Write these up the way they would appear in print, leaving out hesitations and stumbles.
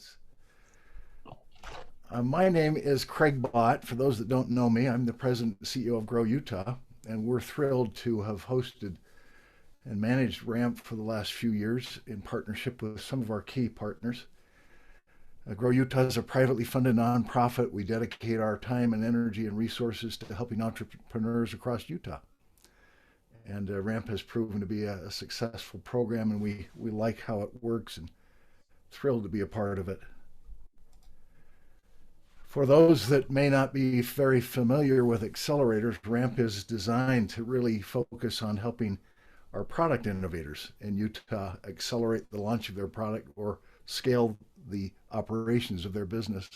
us. My name is Craig Bott. For those that don't know me, I'm the president and CEO of Grow Utah, and we're thrilled to have hosted and managed RAMP for the last few years in partnership with some of our key partners. Grow Utah is a privately funded nonprofit. We dedicate our time and energy and resources to helping entrepreneurs across Utah. And RAMP has proven to be a successful program, and we like how it works and thrilled to be a part of it. For those that may not be very familiar with accelerators, RAMP is designed to really focus on helping our product innovators in Utah accelerate the launch of their product or scale the operations of their business.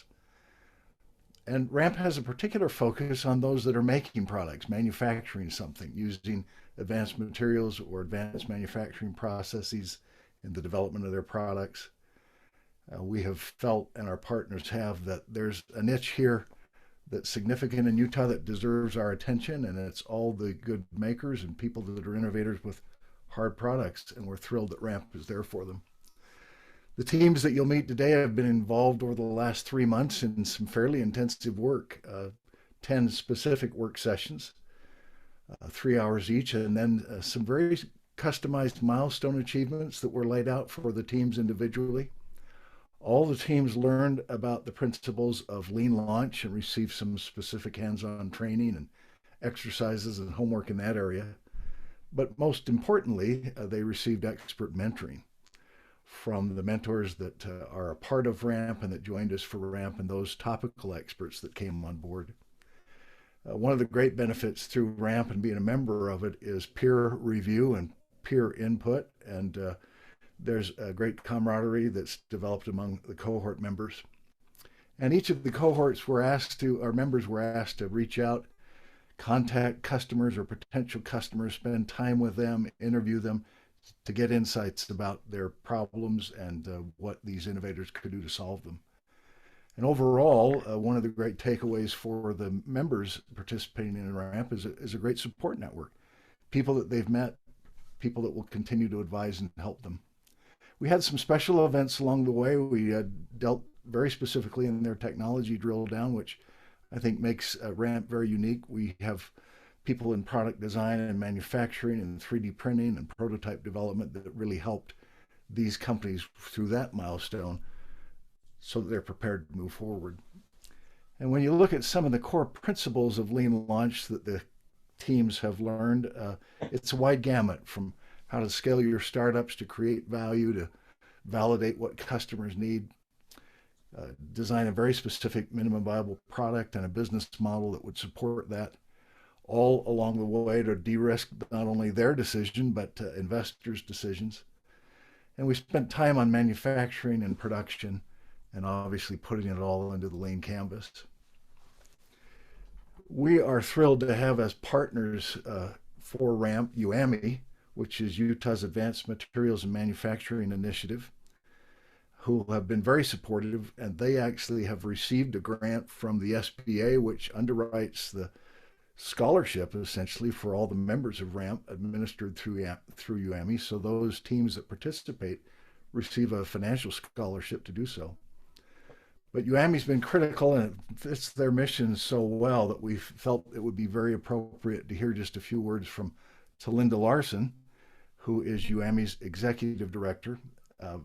And RAMP has a particular focus on those that are making products, manufacturing something, using advanced materials or advanced manufacturing processes in the development of their products. We have felt, and our partners have, that there's a niche here that's significant in Utah that deserves our attention, and it's all the good makers and people that are innovators with hard products, and we're thrilled that RAMP is there for them. The teams that you'll meet today have been involved over the last 3 months in some fairly intensive work, 10 specific work sessions, 3 hours each, and then some very customized milestone achievements that were laid out for the teams individually. All the teams learned about the principles of lean launch and received some specific hands-on training and exercises and homework in that area. But most importantly, they received expert mentoring from the mentors that are a part of RAMP and that joined us for RAMP, and those topical experts that came on board. One of the great benefits through RAMP and being a member of it is peer review and peer input, and there's a great camaraderie that's developed among the cohort members. And each of the cohorts our members were asked to reach out, contact customers or potential customers, spend time with them, interview them to get insights about their problems and what these innovators could do to solve them. And overall, one of the great takeaways for the members participating in RAMP is a great support network. People that they've met, people that will continue to advise and help them. We had some special events along the way. We dealt very specifically in their technology drill down, which I think makes RAMP very unique. We have people in product design and manufacturing and 3D printing and prototype development that really helped these companies through that milestone so that they're prepared to move forward. And when you look at some of the core principles of lean launch that the teams have learned, it's a wide gamut from how to scale your startups to create value, to validate what customers need, design a very specific minimum viable product and a business model that would support that, all along the way to de-risk not only their decision, but investors' decisions. And we spent time on manufacturing and production, and obviously putting it all into the lean canvas. We are thrilled to have as partners for RAMP, UAMI, which is Utah's Advanced Materials and Manufacturing Initiative, who have been very supportive, and they actually have received a grant from the SBA, which underwrites the scholarship essentially for all the members of RAMP administered through UAMI. So those teams that participate receive a financial scholarship to do so. But UAMI's been critical, and it fits their mission so well that we felt it would be very appropriate to hear just a few words from Linda Larson, who is UAMI's executive director,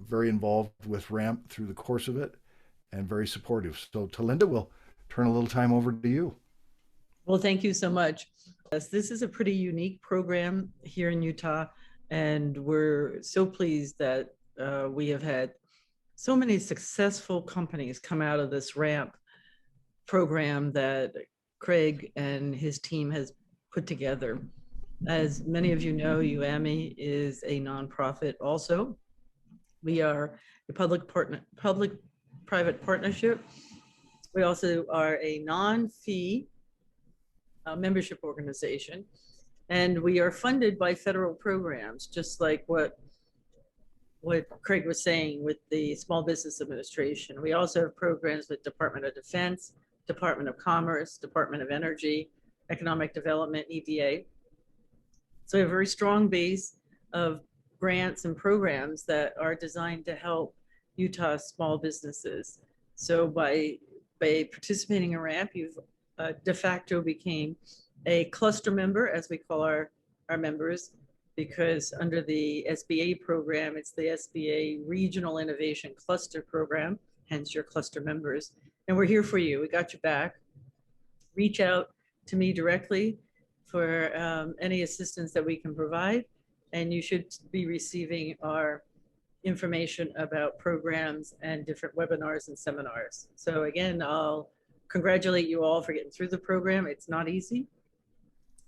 very involved with RAMP through the course of it, and very supportive. So Linda, we'll turn a little time over to you. Well, thank you so much. Yes, this is a pretty unique program here in Utah, and we're so pleased that we have had so many successful companies come out of this RAMP program that Craig and his team has put together. As many of you know, UAMI is a nonprofit also. We are a public-private partnership. We also are a non-fee membership organization, and we are funded by federal programs, just like what Craig was saying with the Small Business Administration. We also have programs with Department of Defense, Department of Commerce, Department of Energy, Economic Development, EDA. So we have a very strong base of grants and programs that are designed to help Utah small businesses. So by participating in RAMP, you've de facto became a cluster member, as we call our members, because under the SBA program, it's the SBA Regional Innovation Cluster Program, hence your cluster members. And we're here for you. We got your back. Reach out to me directly for any assistance that we can provide. And you should be receiving our information about programs and different webinars and seminars. So again, I'll congratulate you all for getting through the program. It's not easy,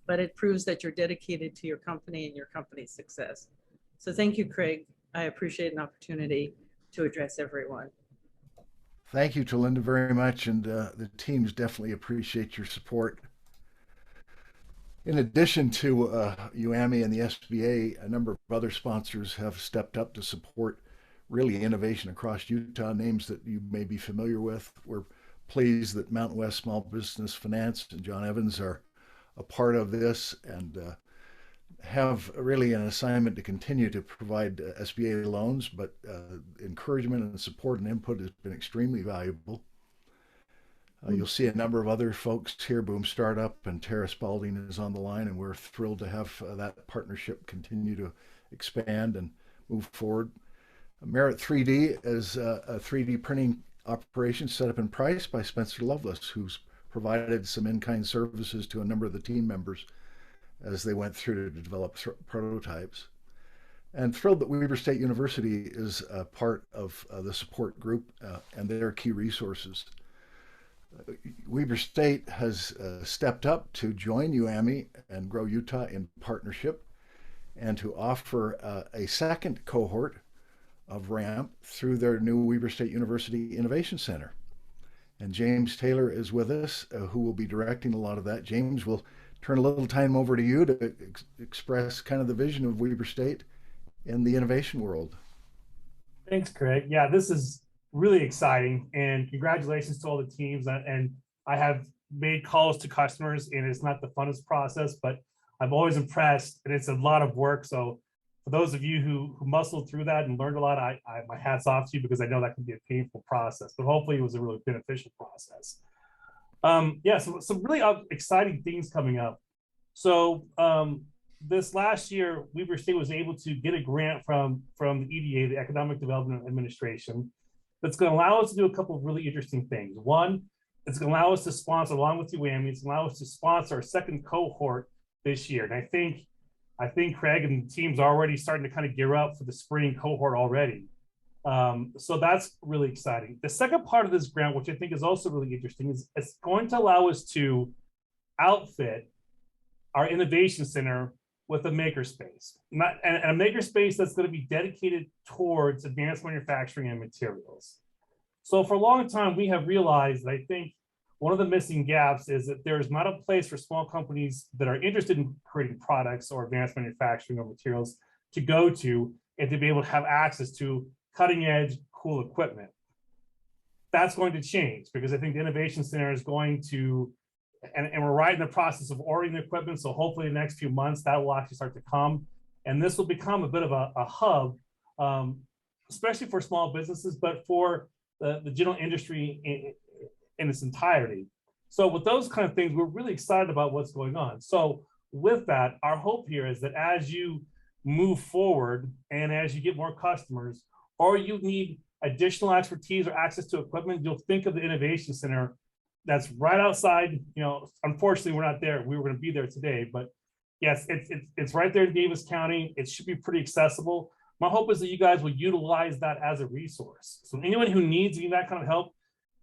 but it proves that you're dedicated to your company and your company's success. So thank you, Craig. I appreciate an opportunity to address everyone. Thank you to Linda very much, and the teams definitely appreciate your support. In addition to UAMI and the SBA, a number of other sponsors have stepped up to support really innovation across Utah, names that you may be familiar with. We're pleased that Mountain West Small Business Finance and John Evans are a part of this and have really an assignment to continue to provide SBA loans, but encouragement and support and input has been extremely valuable. You'll see a number of other folks here. Boom Startup and Tara Spalding is on the line, and we're thrilled to have that partnership continue to expand and move forward. Merit 3D is a 3D printing operation set up and priced by Spencer Lovelace, who's provided some in-kind services to a number of the team members as they went through to develop prototypes. And thrilled that Weber State University is a part of the support group and their key resources. Weber State has stepped up to join UAMI and Grow Utah in partnership and to offer a second cohort of RAMP through their new Weber State University Innovation Center. And James Taylor is with us, who will be directing a lot of that. James, we'll turn a little time over to you to express kind of the vision of Weber State in the innovation world. Thanks, Craig. Yeah, this is really exciting, and congratulations to all the teams. And I have made calls to customers, and it's not the funnest process, but I'm always impressed, and it's a lot of work. So for those of you who muscled through that and learned a lot, my hat's off to you, because I know that can be a painful process, but hopefully it was a really beneficial process. Yeah, so some really exciting things coming up. So this last year, Weber State was able to get a grant from the EDA, the Economic Development Administration, that's going to allow us to do a couple of really interesting things. One, it's going to allow us to sponsor, along with UAMI, it's going to allow us to sponsor our second cohort this year. And I think Craig and the team's already starting to kind of gear up for the spring cohort already. So that's really exciting. The second part of this grant, which I think is also really interesting, is it's going to allow us to outfit our innovation center with a makerspace, and a makerspace that's going to be dedicated towards advanced manufacturing and materials. So for a long time, we have realized that I think one of the missing gaps is that there is not a place for small companies that are interested in creating products or advanced manufacturing or materials to go to and to be able to have access to cutting edge, cool equipment. That's going to change, because I think the Innovation Center is going to, and we're right in the process of ordering the equipment. So hopefully in the next few months, that will actually start to come. And this will become a bit of a hub, especially for small businesses, but for the general industry in its entirety. So with those kind of things, we're really excited about what's going on. So with that, our hope here is that as you move forward and as you get more customers, or you need additional expertise or access to equipment, you'll think of the Innovation Center that's right outside. You know, unfortunately, we're not there. We were going to be there today, but yes, it's right there in Davis County. It should be pretty accessible. My hope is that you guys will utilize that as a resource. So anyone who needs that kind of help,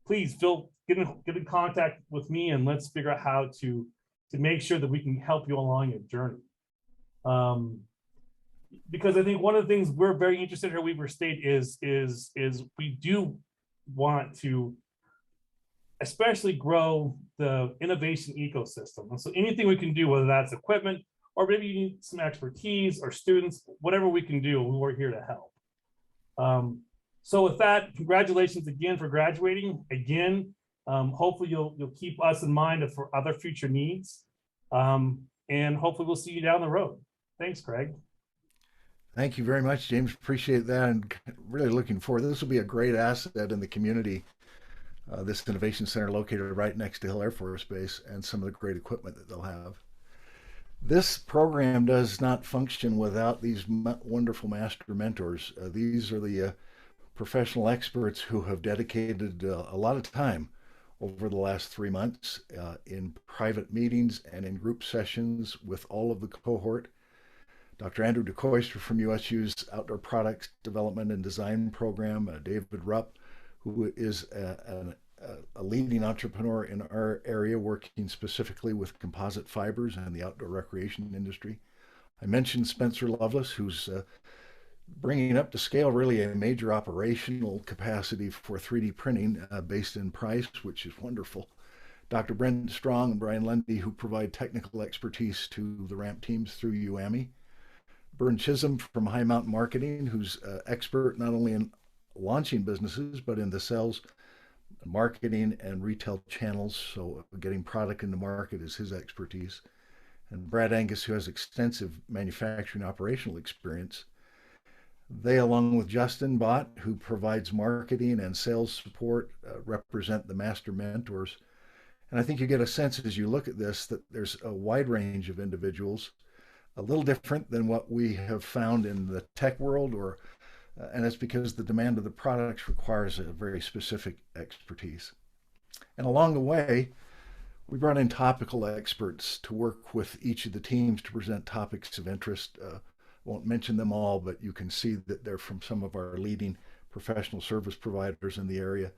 please get in contact with me, and let's figure out how to make sure that we can help you along your journey. Because I think one of the things we're very interested in at Weber State is we do want to especially grow the innovation ecosystem. And so anything we can do, whether that's equipment, or maybe you need some expertise or students, whatever we can do, we're here to help. So with that, congratulations again for graduating. Again, hopefully you'll keep us in mind for other future needs. And hopefully we'll see you down the road. Thanks, Craig. Thank you very much, James. Appreciate that, and really looking forward. This will be a great asset in the community. This innovation center located right next to Hill Air Force Base, and some of the great equipment that they'll have. This program does not function without these wonderful master mentors. These are the professional experts who have dedicated a lot of time over the last 3 months in private meetings and in group sessions with all of the cohort. Dr. Andrew DeCoyster from USU's Outdoor Products Development and Design Program, David Rupp, who is a leading entrepreneur in our area working specifically with composite fibers and the outdoor recreation industry. I mentioned Spencer Lovelace, who's bringing up to scale really a major operational capacity for 3D printing based in Price, which is wonderful. Dr. Brent Strong and Brian Lundy, who provide technical expertise to the RAMP teams through UAMI. Bern Chisholm from High Mountain Marketing, who's expert not only in launching businesses, but in the sales, marketing, and retail channels. So getting product into market is his expertise. And Brad Angus, who has extensive manufacturing operational experience. They, along with Justin Bott, who provides marketing and sales support, represent the master mentors. And I think you get a sense as you look at this that there's a wide range of individuals, a little different than what we have found in the tech world, and it's because the demand of the products requires a very specific expertise. And along the way, we brought in topical experts to work with each of the teams to present topics of interest. Won't mention them all, but you can see that they're from some of our leading professional service providers in the area,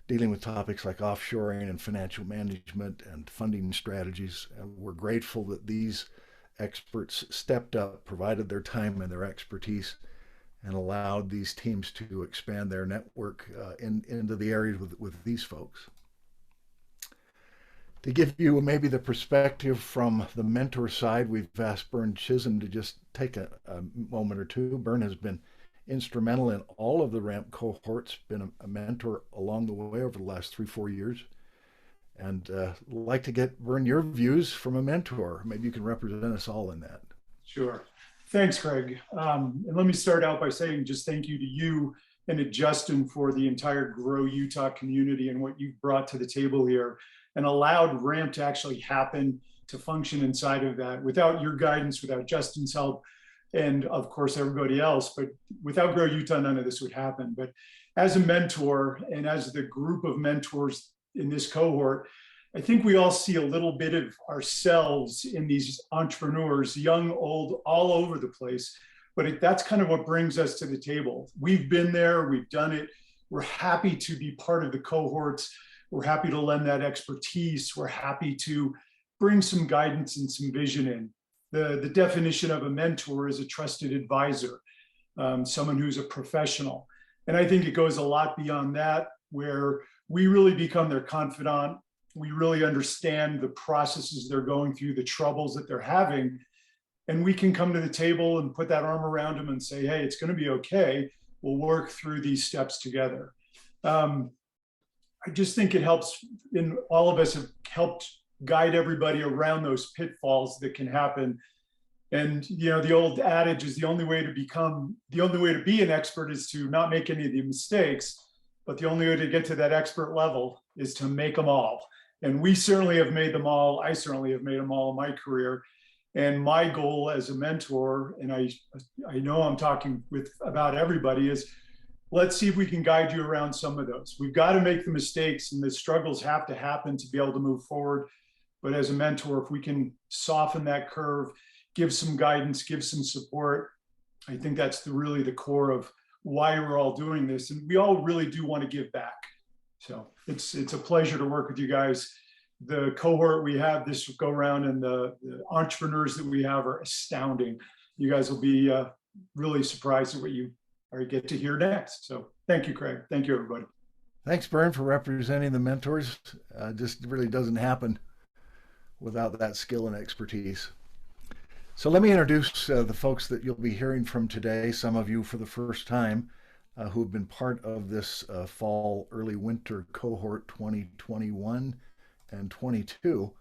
dealing with topics like offshoring and financial management and funding strategies. And we're grateful that these experts stepped up, provided their time and their expertise, and allowed these teams to expand their network into the areas with these folks. To give you maybe the perspective from the mentor side, we've asked Bern Chisholm to just take a moment or two. Bern has been instrumental in all of the RAMP cohorts, been a mentor along the way over the last 3-4 years. And like to get, Bern, your views from a mentor. Maybe you can represent us all in that. Sure. Thanks, Craig. And let me start out by saying just thank you to you and to Justin for the entire Grow Utah community and what you've brought to the table here and allowed RAMP to actually happen, to function inside of that. Without your guidance, without Justin's help, and of course everybody else, but without Grow Utah, none of this would happen. But as a mentor and as the group of mentors in this cohort, I think we all see a little bit of ourselves in these entrepreneurs, young, old, all over the place. But that's kind of what brings us to the table. We've been there, we've done it. We're happy to be part of the cohorts. We're happy to lend that expertise. We're happy to bring some guidance and some vision in. The definition of a mentor is a trusted advisor, someone who's a professional. And I think it goes a lot beyond that, where we really become their confidant. We really understand the processes they're going through, the troubles that they're having. And we can come to the table and put that arm around them and say, hey, it's going to be okay. We'll work through these steps together. I just think it helps, in all of us have helped guide everybody around those pitfalls that can happen. And, you know, the old adage is the only way to be an expert is to not make any of the mistakes, but the only way to get to that expert level is to make them all. And we certainly have made them all. I certainly have made them all in my career. And my goal as a mentor, and I know I'm talking about everybody, is let's see if we can guide you around some of those. We've got to make the mistakes and the struggles have to happen to be able to move forward. But as a mentor, if we can soften that curve, give some guidance, give some support, I think that's really the core of why we're all doing this. And we all really do want to give back. So it's a pleasure to work with you guys. The cohort we have this go around and the entrepreneurs that we have are astounding. You guys will be really surprised at what you get to hear next. So thank you, Craig. Thank you, everybody. Thanks, Bern, for representing the mentors. Just really doesn't happen without that skill and expertise. So let me introduce the folks that you'll be hearing from today, some of you for the first time, who have been part of this fall, early winter cohort 2021 and 22.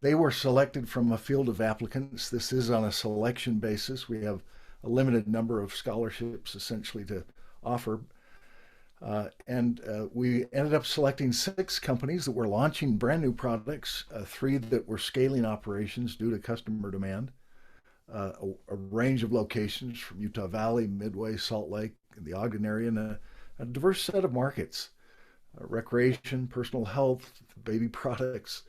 They were selected from a field of applicants. This is on a selection basis. We have a limited number of scholarships essentially to offer. We ended up selecting 6 companies that were launching brand new products, 3 that were scaling operations due to customer demand, a range of locations from Utah Valley, Midway, Salt Lake, and the Ogden area, and a diverse set of markets, recreation, personal health, baby products,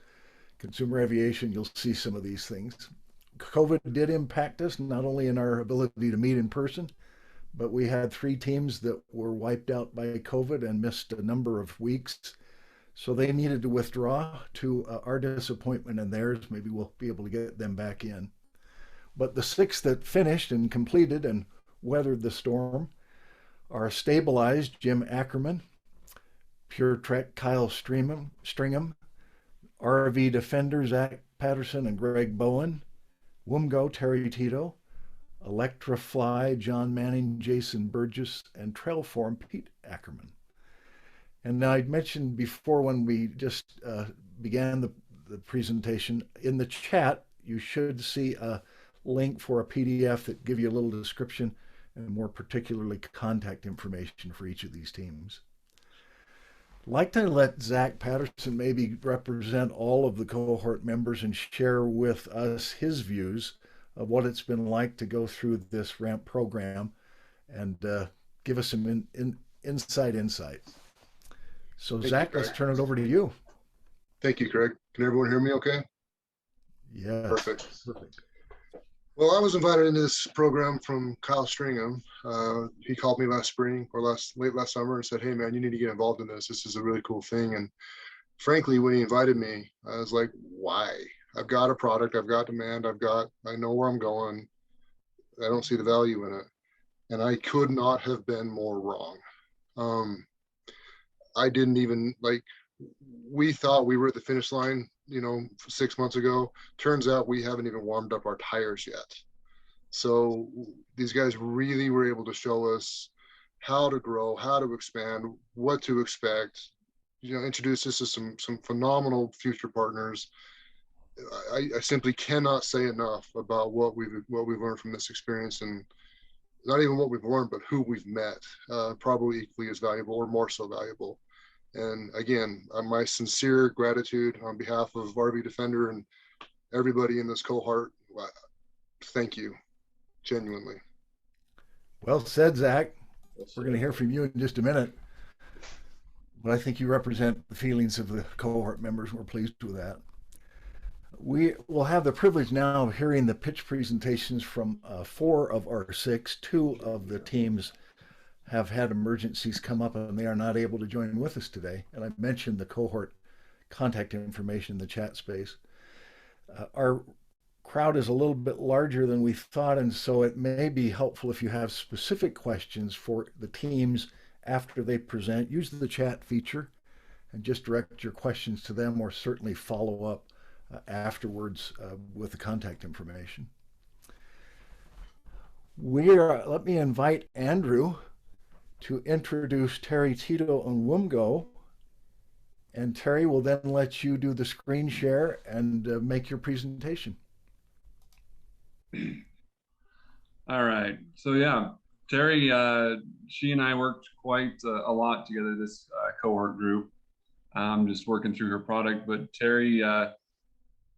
consumer aviation. You'll see some of these things. COVID did impact us, not only in our ability to meet in person, but we had 3 teams that were wiped out by COVID and missed a number of weeks. So they needed to withdraw, to our disappointment and theirs. Maybe we'll be able to get them back in. But the 6 that finished and completed and weathered the storm are Stabilized, Jim Ackerman, Pure Trek, Kyle Stringham, RV Defender, Zach Patterson and Greg Bowen, Woomgo, Terry Tito, Electrafly, John Manning, Jason Burgess, and Trailform, Pete Ackerman. And I mentioned before when we just began the presentation, in the chat, you should see a link for a PDF that give you a little description and more particularly contact information for each of these teams. I'd like to let Zach Patterson maybe represent all of the cohort members and share with us his views of what it's been like to go through this RAMP program and give us some insight. So Zach, let's turn it over to you. Thank you, Craig. Can everyone hear me okay? Yeah. Perfect. Well, I was invited into this program from Kyle Stringham. He called me last spring or late last summer and said, "Hey man, you need to get involved in this. This is a really cool thing." And frankly, when he invited me, I was like, why? I've got a product, I've got demand, I know where I'm going. I don't see the value in it. And I could not have been more wrong. I didn't even we thought we were at the finish line, 6 months ago. Turns out we haven't even warmed up our tires yet. So these guys really were able to show us how to grow, how to expand, what to expect, introduce us to some phenomenal future partners. I simply cannot say enough about what we've learned from this experience, and not even what we've learned, but who we've met, probably equally as valuable or more so valuable. And again, my sincere gratitude on behalf of RV Defender and everybody in this cohort. Thank you, genuinely. Well said, Zach. We're going to hear from you in just a minute. But I think you represent the feelings of the cohort members. We're pleased with that. We will have the privilege now of hearing the pitch presentations from 4 of our 6. 2 of the teams have had emergencies come up and they are not able to join with us today. And I mentioned the cohort contact information in the chat space. Our crowd is a little bit larger than we thought, and so it may be helpful if you have specific questions for the teams after they present. Use the chat feature and just direct your questions to them, or certainly follow up afterwards with the contact information. Let me invite Andrew to introduce Terry Tito and Woomgo, and Terry will then let you do the screen share and make your presentation. All right. So yeah, Terry, she and I worked quite a lot together, this cohort group. Just working through her product. But Terry, a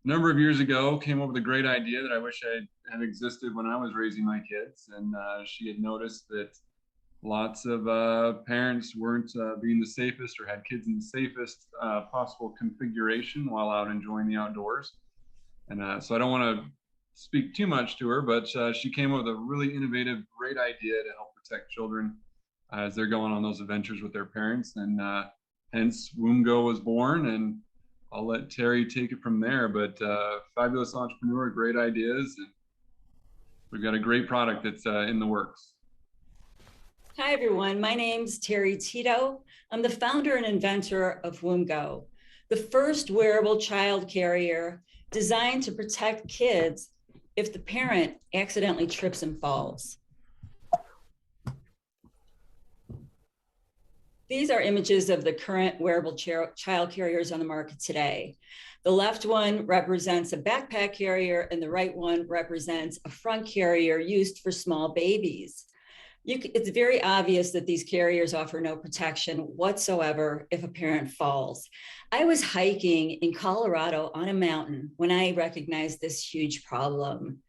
number of years ago, came up with a great idea that I wish had existed when I was raising my kids. And she had noticed that lots of parents weren't being the safest or had kids in the safest possible configuration while out enjoying the outdoors. And so I don't want to speak too much to her, but she came up with a really innovative, great idea to help protect children as they're going on those adventures with their parents. And hence Woomgo was born, and I'll let Terry take it from there. But fabulous entrepreneur, great ideas, and we've got a great product that's in the works. Hi, everyone. My name's Terry Tito. I'm the founder and inventor of Woomgo, the first wearable child carrier designed to protect kids if the parent accidentally trips and falls. These are images of the current wearable child carriers on the market today. The left one represents a backpack carrier and the right one represents a front carrier used for small babies. It's very obvious that these carriers offer no protection whatsoever if a parent falls. I was hiking in Colorado on a mountain when I recognized this huge problem.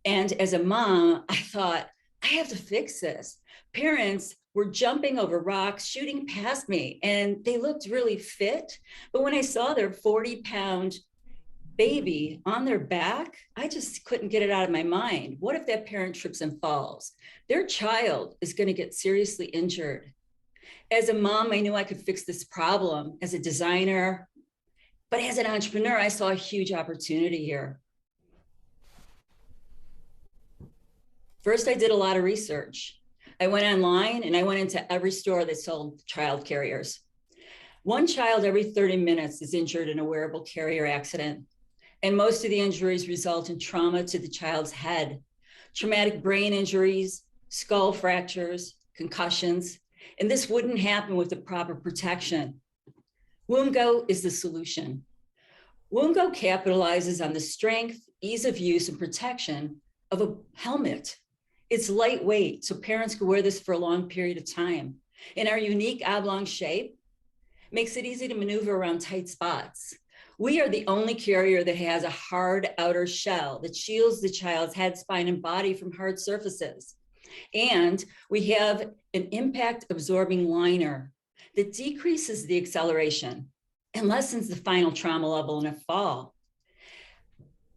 And as a mom, I thought, I have to fix this. Parents were jumping over rocks, shooting past me, and they looked really fit. But when I saw their 40-pound baby on their back, I just couldn't get it out of my mind. What if that parent trips and falls? Their child is going to get seriously injured. As a mom, I knew I could fix this problem as a designer, but as an entrepreneur, I saw a huge opportunity here. First, I did a lot of research. I went online and I went into every store that sold child carriers. One child every 30 minutes is injured in a wearable carrier accident. And most of the injuries result in trauma to the child's head, traumatic brain injuries, skull fractures, concussions, and this wouldn't happen with the proper protection. Woomgo is the solution. Woomgo capitalizes on the strength, ease of use, and protection of a helmet. It's lightweight, so parents can wear this for a long period of time. And our unique oblong shape makes it easy to maneuver around tight spots. We are the only carrier that has a hard outer shell that shields the child's head, spine, and body from hard surfaces. And we have an impact absorbing liner that decreases the acceleration and lessens the final trauma level in a fall.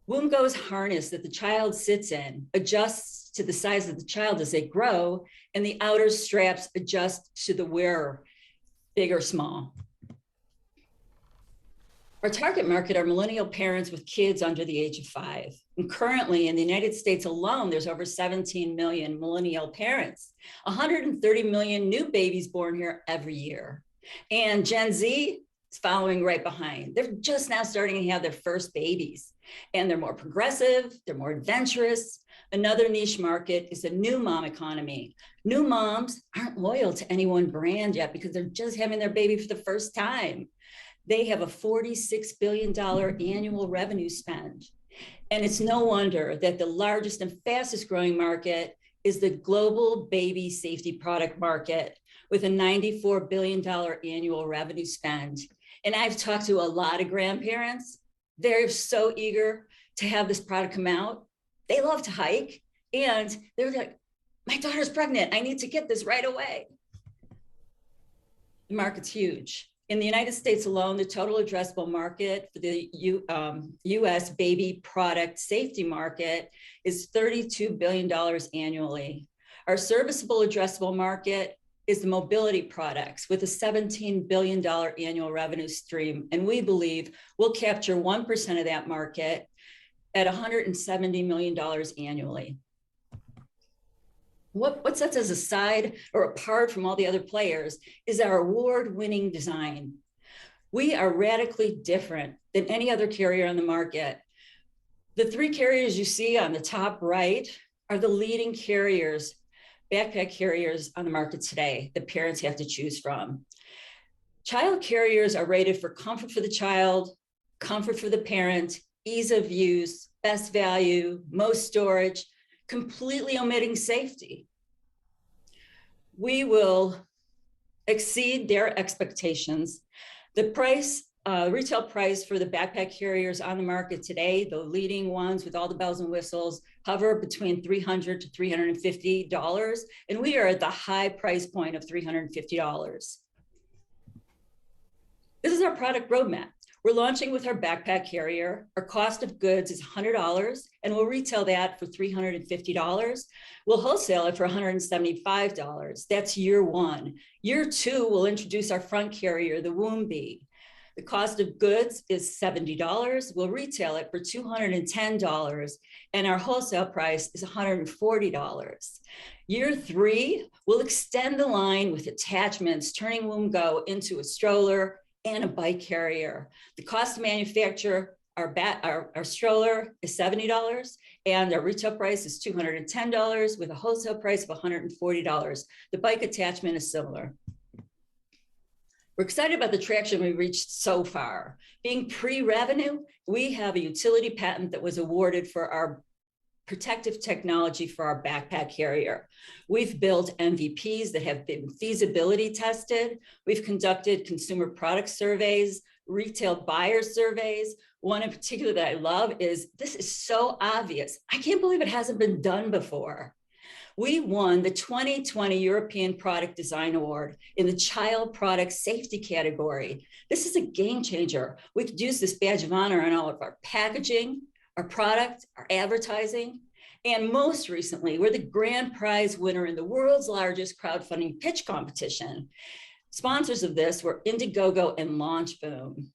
Woomgo's harness that the child sits in adjusts to the size of the child as they grow, and the outer straps adjust to the wearer, big or small. Our target market are millennial parents with kids under the age of 5. And currently in the United States alone, there's over 17 million millennial parents, 130 million new babies born here every year. And Gen Z is following right behind. They're just now starting to have their first babies. And they're more progressive, they're more adventurous. Another niche market is the new mom economy. New moms aren't loyal to any one brand yet because they're just having their baby for the first time. They have a $46 billion annual revenue spend. And it's no wonder that the largest and fastest growing market is the global baby safety product market with a $94 billion annual revenue spend. And I've talked to a lot of grandparents. They're so eager to have this product come out. They love to hike and they're like, my daughter's pregnant. I need to get this right away. The market's huge. In the United States alone, the total addressable market for the US baby product safety market is $32 billion annually. Our serviceable addressable market is the mobility products with a $17 billion annual revenue stream. And we believe we'll capture 1% of that market at $170 million annually. What sets us aside or apart from all the other players is our award-winning design. We are radically different than any other carrier on the market. The 3 carriers you see on the top right are the leading carriers, backpack carriers on the market today that parents have to choose from. Child carriers are rated for comfort for the child, comfort for the parent, ease of use, best value, most storage, completely omitting safety. We will exceed their expectations. The price, retail price for the backpack carriers on the market today, the leading ones with all the bells and whistles, hover between $300 to $350, and we are at the high price point of $350. This is our product roadmap. We're launching with our backpack carrier. Our cost of goods is $100, and we'll retail that for $350. We'll wholesale it for $175. That's year 1. Year 2, we'll introduce our front carrier, the Woombi. The cost of goods is $70. We'll retail it for $210, and our wholesale price is $140. Year 3, we'll extend the line with attachments, turning Woomgo into a stroller and a bike carrier. The cost to manufacture our stroller is $70, and our retail price is $210 with a wholesale price of $140. The bike attachment is similar. We're excited about the traction we reached so far. Being pre-revenue, we have a utility patent that was awarded for our protective technology for our backpack carrier. We've built MVPs that have been feasibility tested. We've conducted consumer product surveys, retail buyer surveys. One in particular that I love is, this is so obvious. I can't believe it hasn't been done before. We won the 2020 European Product Design Award in the child product safety category. This is a game changer. We could use this badge of honor on all of our packaging, our product, our advertising, and most recently, we're the grand prize winner in the world's largest crowdfunding pitch competition. Sponsors of this were Indiegogo and LaunchBoom.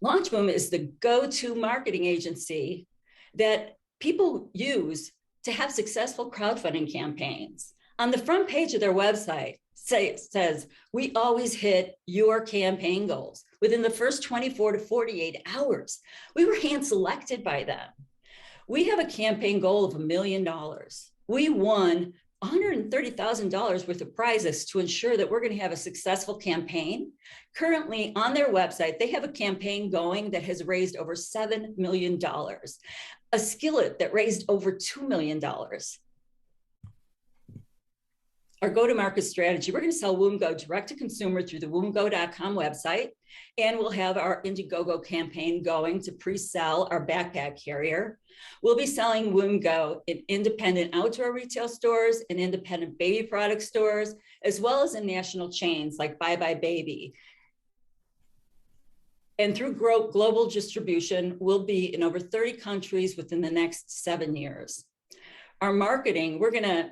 LaunchBoom is the go-to marketing agency that people use to have successful crowdfunding campaigns. On the front page of their website, it says, we always hit your campaign goals within the first 24 to 48 hours. We were hand selected by them. We have a campaign goal of $1 million. We won $130,000 worth of prizes to ensure that we're going to have a successful campaign. Currently on their website, they have a campaign going that has raised over $7 million, a skillet that raised over $2 million. Our go-to-market strategy, we're going to sell Wombgo direct to consumer through the wombgo.com website, and we'll have our Indiegogo campaign going to pre-sell our backpack carrier. We'll be selling Wombgo in independent outdoor retail stores and independent baby product stores, as well as in national chains like Bye Bye Baby. And through global distribution, we'll be in over 30 countries within the next 7 years. Our marketing, we're going to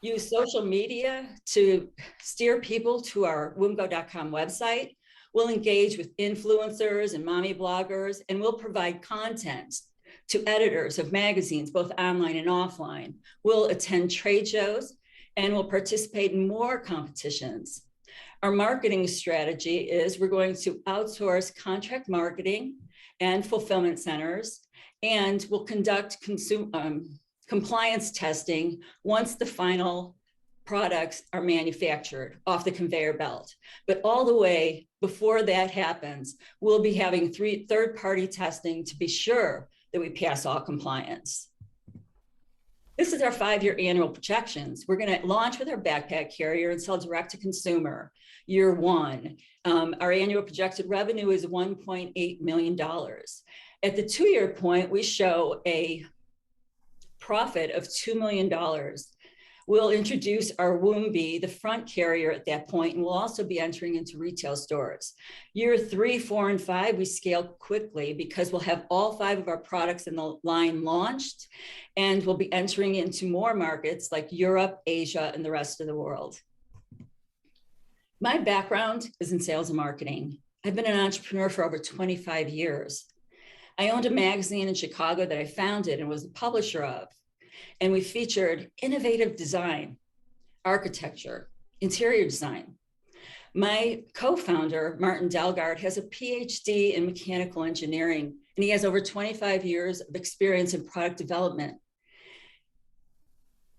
use social media to steer people to our wombgo.com website. We'll engage with influencers and mommy bloggers, and we'll provide content to editors of magazines, both online and offline. We'll attend trade shows, and we'll participate in more competitions. Our marketing strategy is we're going to outsource contract marketing and fulfillment centers, and we'll conduct compliance testing once the final products are manufactured off the conveyor belt. But all the way before that happens, we'll be having third-party testing to be sure that we pass all compliance. This is our 5-year annual projections. We're going to launch with our backpack carrier and sell direct to consumer year 1. Our annual projected revenue is $1.8 million. At the 2-year point, we show a profit of $2 million. We'll introduce our Woombi, the front carrier at that point, and we'll also be entering into retail stores. Year 3, 4, and 5, we scale quickly because we'll have all 5 of our products in the line launched, and we'll be entering into more markets like Europe, Asia, and the rest of the world. My background is in sales and marketing. I've been an entrepreneur for over 25 years. I owned a magazine in Chicago that I founded and was the publisher of. And we featured innovative design, architecture, interior design. My co-founder, Martin Delgard, has a PhD in mechanical engineering, and he has over 25 years of experience in product development.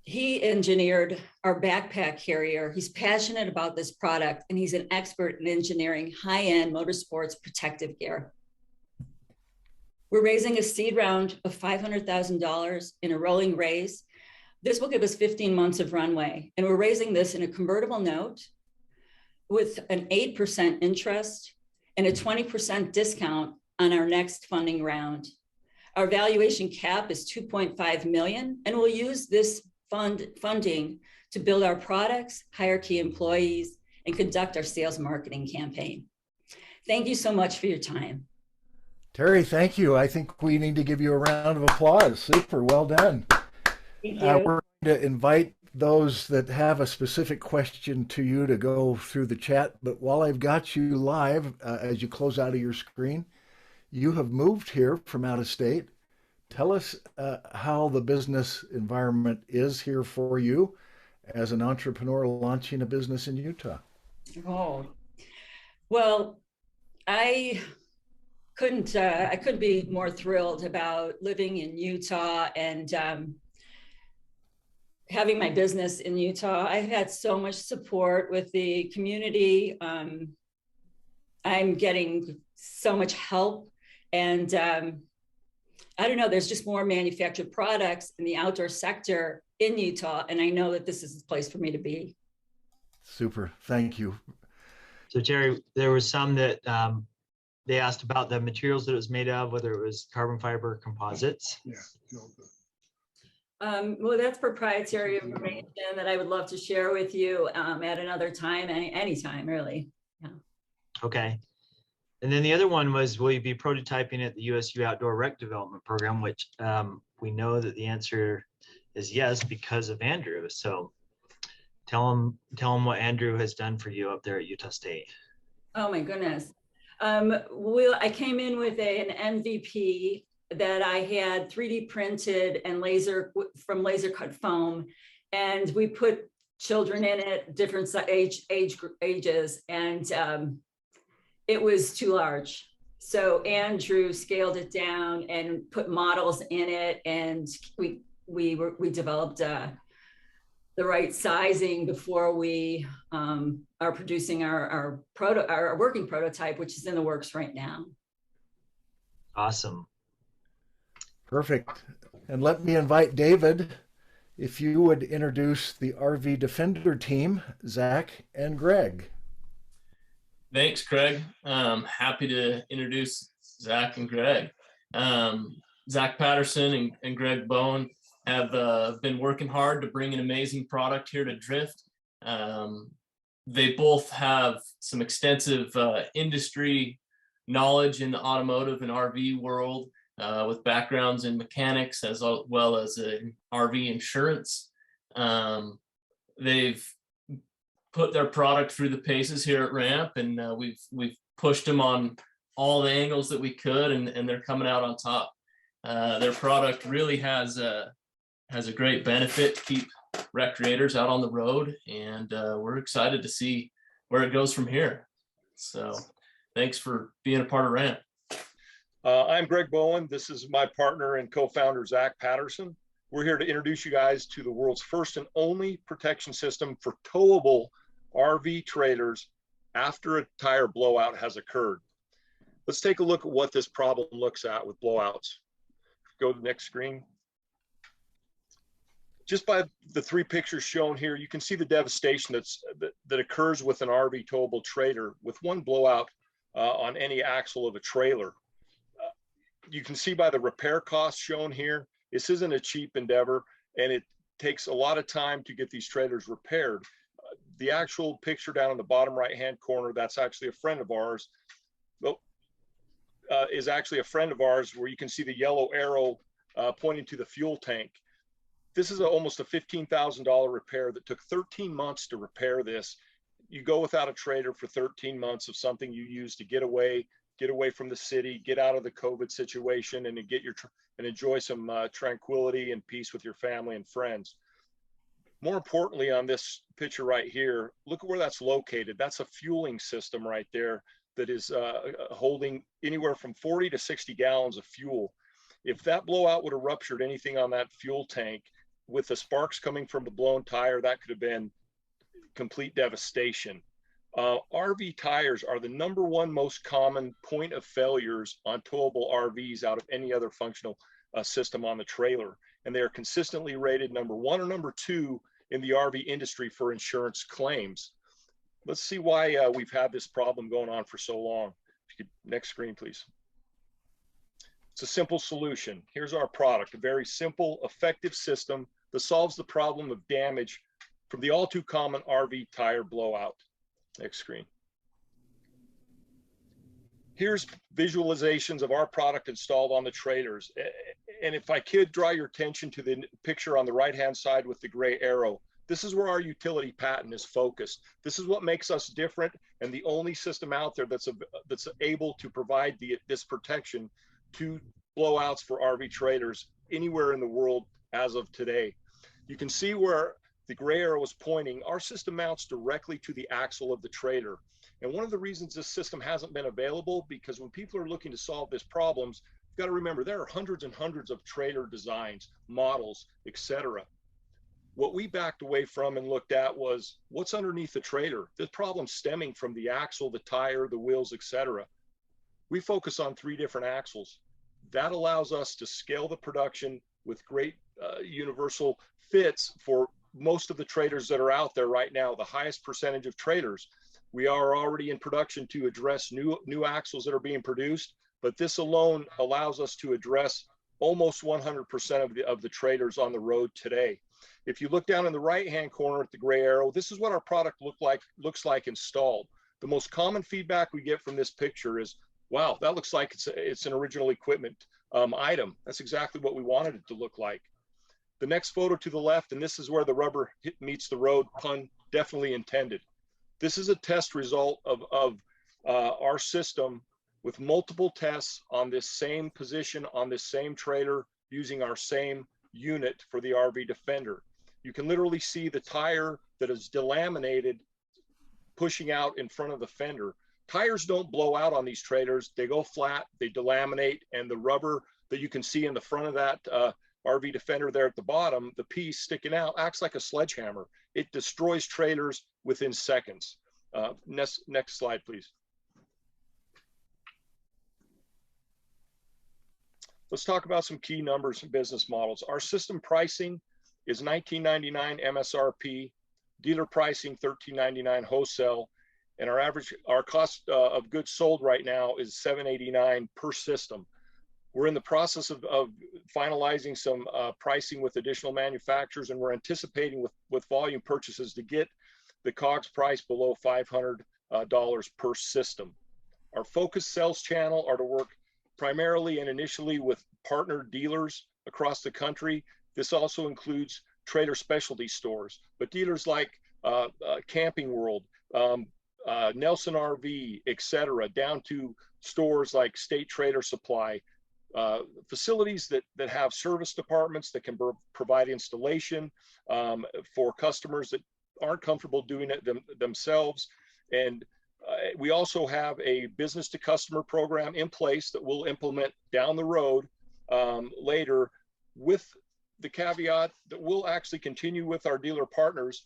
He engineered our backpack carrier. He's passionate about this product, and he's an expert in engineering high-end motorsports protective gear. We're raising a seed round of $500,000 in a rolling raise. This will give us 15 months of runway. And we're raising this in a convertible note with an 8% interest and a 20% discount on our next funding round. Our valuation cap is $2.5 million, and we'll use this funding to build our products, hire key employees, and conduct our sales marketing campaign. Thank you so much for your time. Terry, thank you. I think we need to give you a round of applause. Super, well done. Thank you. We're going to invite those that have a specific question to you to go through the chat. But while I've got you live, as you close out of your screen, you have moved here from out of state. Tell us how the business environment is here for you as an entrepreneur launching a business in Utah. Oh, well, I couldn't be more thrilled about living in Utah and having my business in Utah. I've had so much support with the community. I'm getting so much help, and I don't know, there's just more manufactured products in the outdoor sector in Utah, and I know that this is the place for me to be. Super. Thank you. So Terry, there was some that they asked about the materials that it was made of, whether it was carbon fiber composites. Yeah. Well, that's proprietary information that I would love to share with you at another time, anytime, really. Yeah. Okay. And then the other one was, will you be prototyping at the USU Outdoor Rec Development Program, which we know that the answer is yes because of Andrew. So tell him what Andrew has done for you up there at Utah State. Oh my goodness. I came in with an MVP that I had 3D printed and from laser cut foam, and we put children in it, different ages, and it was too large. So Andrew scaled it down and put models in it, and we developed the right sizing before we are producing our working prototype, which is in the works right now. Awesome. Perfect. And let me invite David, if you would introduce the RV Defender team, Zach and Greg. Thanks, Craig. Happy to introduce Zach and Greg. Zach Patterson and Greg Bowen have been working hard to bring an amazing product here to Drift. They both have some extensive industry knowledge in the automotive and RV world, with backgrounds in mechanics as well as in RV insurance. They've put their product through the paces here at Ramp, and we've pushed them on all the angles that we could, and they're coming out on top. Their product really has a great benefit to keep recreators out on the road, and we're excited to see where it goes from here. So thanks for being a part of Ramp. I'm Greg Bowen. This is my partner and co-founder, Zach Patterson. We're here to introduce you guys to the world's first and only protection system for towable RV trailers after a tire blowout has occurred. Let's take a look at what this problem looks at with blowouts. Go to the next screen. Just by the three pictures shown here, you can see the devastation that occurs with an RV towable trailer with one blowout on any axle of a trailer. You can see by the repair costs shown here, this isn't a cheap endeavor, and it takes a lot of time to get these trailers repaired. The actual picture down in the bottom right-hand corner, that's actually a friend of ours, is actually a friend of ours, where you can see the yellow arrow pointing to the fuel tank. This is almost a $15,000 repair that took 13 months to repair this. You go without a trailer for 13 months of something you use to get away from the city, get out of the COVID situation, and to enjoy some tranquility and peace with your family and friends. More importantly, on this picture right here, look at where that's located. That's a fueling system right there that is holding anywhere from 40 to 60 gallons of fuel. If that blowout would have ruptured anything on that fuel tank, with the sparks coming from the blown tire, that could have been complete devastation. RV tires are the #1 most common point of failures on towable RVs out of any other functional system on the trailer. And they are consistently rated #1 or #2 in the RV industry for insurance claims. Let's see why we've had this problem going on for so long. If you could, next screen, please. It's a simple solution. Here's our product, a very simple, effective system that solves the problem of damage from the all too common RV tire blowout. Next screen. Here's visualizations of our product installed on the trailers. And if I could draw your attention to the picture on the right-hand side with the gray arrow, this is where our utility patent is focused. This is what makes us different and the only system out there that's able to provide this protection to blowouts for RV trailers anywhere in the world as of today. You can see where the gray arrow is pointing. Our system mounts directly to the axle of the trailer. And one of the reasons this system hasn't been available, because when people are looking to solve this problems, you've got to remember there are hundreds and hundreds of trailer designs, models, etc. What we backed away from and looked at was what's underneath the trailer. The problem stemming from the axle, the tire, the wheels, etc. We focus on 3 different axles. That allows us to scale the production with great universal fits for most of the trailers that are out there right now, the highest percentage of trailers. We are already in production to address new axles that are being produced, but this alone allows us to address almost 100% of the trailers on the road today. If you look down in the right-hand corner at the gray arrow, this is what our product looks like installed. The most common feedback we get from this picture is, wow, that looks like it's an original equipment item. That's exactly what we wanted it to look like. The next photo to the left, and this is where the rubber meets the road, pun definitely intended. This is a test result of our system with multiple tests on this same position, on this same trailer, using our same unit for the RV Defender. You can literally see the tire that is delaminated pushing out in front of the fender. Tires don't blow out on these trailers. They go flat, they delaminate, and the rubber that you can see in the front of that RV Defender there at the bottom, the piece sticking out, acts like a sledgehammer. It destroys trailers within seconds. Next slide, please. Let's talk about some key numbers and business models. Our system pricing is $19.99 MSRP, dealer pricing $13.99 wholesale, and our cost of goods sold right now is $7.89 per system. We're in the process of finalizing some pricing with additional manufacturers, and we're anticipating with volume purchases to get the COGS price below $500 per system. Our focused sales channel are to work primarily and initially with partner dealers across the country. This also includes trailer specialty stores, but dealers like Camping World, Nelson RV, etc., down to stores like State Trailer Supply, facilities that have service departments that can provide installation for customers that aren't comfortable doing it themselves. And we also have a business to customer program in place that we'll implement down the road later, with the caveat that we'll actually continue with our dealer partners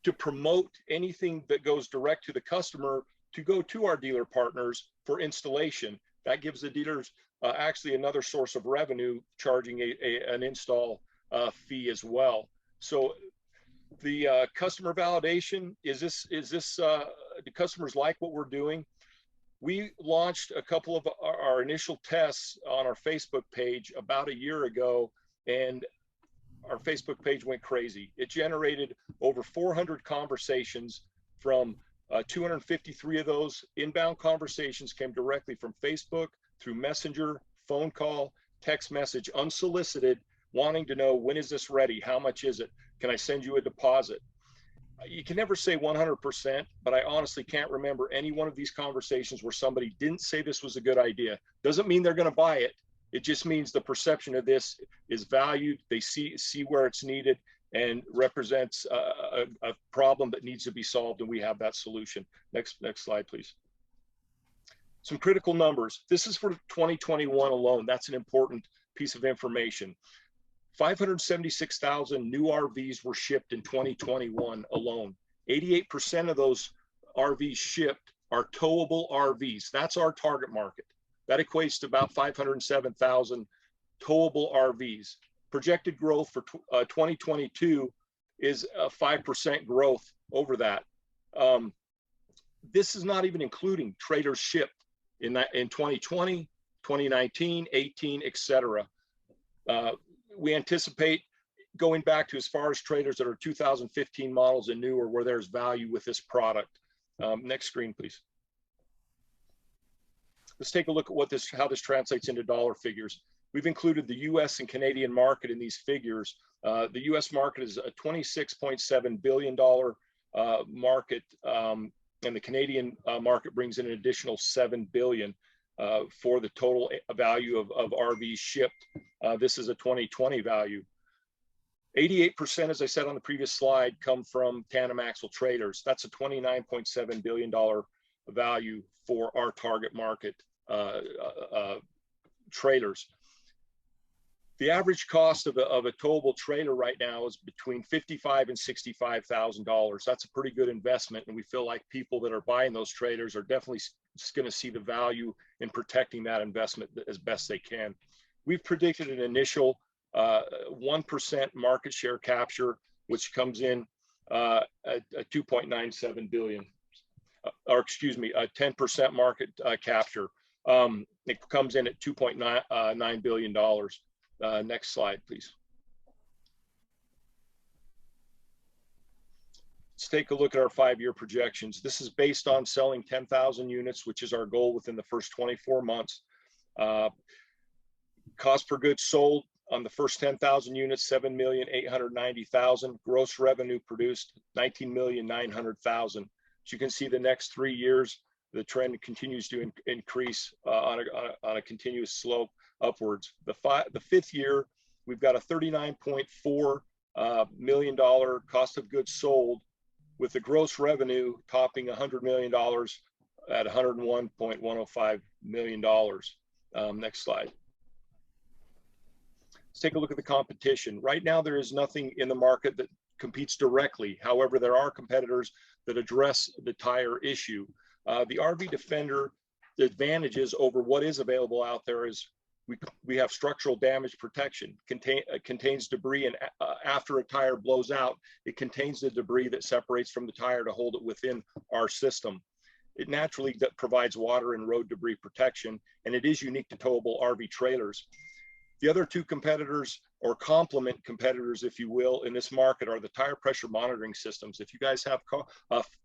to promote anything that goes direct to the customer to go to our dealer partners for installation. That gives the dealers actually another source of revenue, charging an install fee as well. So the customer validation, do customers like what we're doing? We launched a couple of our initial tests on our Facebook page about a year ago, and our Facebook page went crazy. It generated over 400 conversations. From 253 of those inbound conversations came directly from Facebook, through Messenger, phone call, text message, unsolicited, wanting to know, when is this ready? How much is it? Can I send you a deposit? You can never say 100%, but I honestly can't remember any one of these conversations where somebody didn't say this was a good idea. Doesn't mean they're going to buy it. It just means the perception of this is valued. They see where it's needed and represents a problem that needs to be solved, and we have that solution. Next slide, please. Some critical numbers. This is for 2021 alone. That's an important piece of information. 576,000 new RVs were shipped in 2021 alone. 88% of those RVs shipped are towable RVs. That's our target market. That equates to about 507,000 towable RVs. Projected growth for 2022 is a 5% growth over that. This is not even including trailers shipped in 2020, 2019, 18, etc. We anticipate going back to as far as trailers that are 2015 models and newer, where there's value with this product. Next screen, please. Let's take a look at how this translates into dollar figures. We've included the US and Canadian market in these figures. The US market is a $26.7 billion market, and the Canadian market brings in an additional $7 billion for the total value of RVs shipped. This is a 2020 value. 88%, as I said on the previous slide, come from tandem axle trailers. That's a $29.7 billion value for our target market trailers. The average cost of a towable trailer right now is between $55,000 and $65,000. That's a pretty good investment, and we feel like people that are buying those trailers are definitely going to see the value in protecting that investment as best they can. We've predicted an initial 1% market share capture, which comes in at 2.97 billion, or excuse me, a 10% market capture. It comes in at $2.9 billion. Next slide, please. Let's take a look at our 5-year projections. This is based on selling 10,000 units, which is our goal within the first 24 months. Cost per goods sold on the first 10,000 units, 7,890,000. Gross revenue produced, 19,900,000. As you can see, the next 3 years, the trend continues to increase on a continuous slope upwards. The 5th year, we've got a $39.4 million cost of goods sold, with the gross revenue topping $100 million at $101.105 million. Next slide. Let's take a look at the competition. Right now, there is nothing in the market that competes directly. However, there are competitors that address the tire issue. The RV Defender, the advantages over what is available out there is we have structural damage protection. Contains debris, and after a tire blows out, it contains the debris that separates from the tire to hold it within our system. It naturally provides water and road debris protection, and it is unique to towable RV trailers. The other two competitors, or complement competitors, if you will, in this market are the tire pressure monitoring systems. If you guys have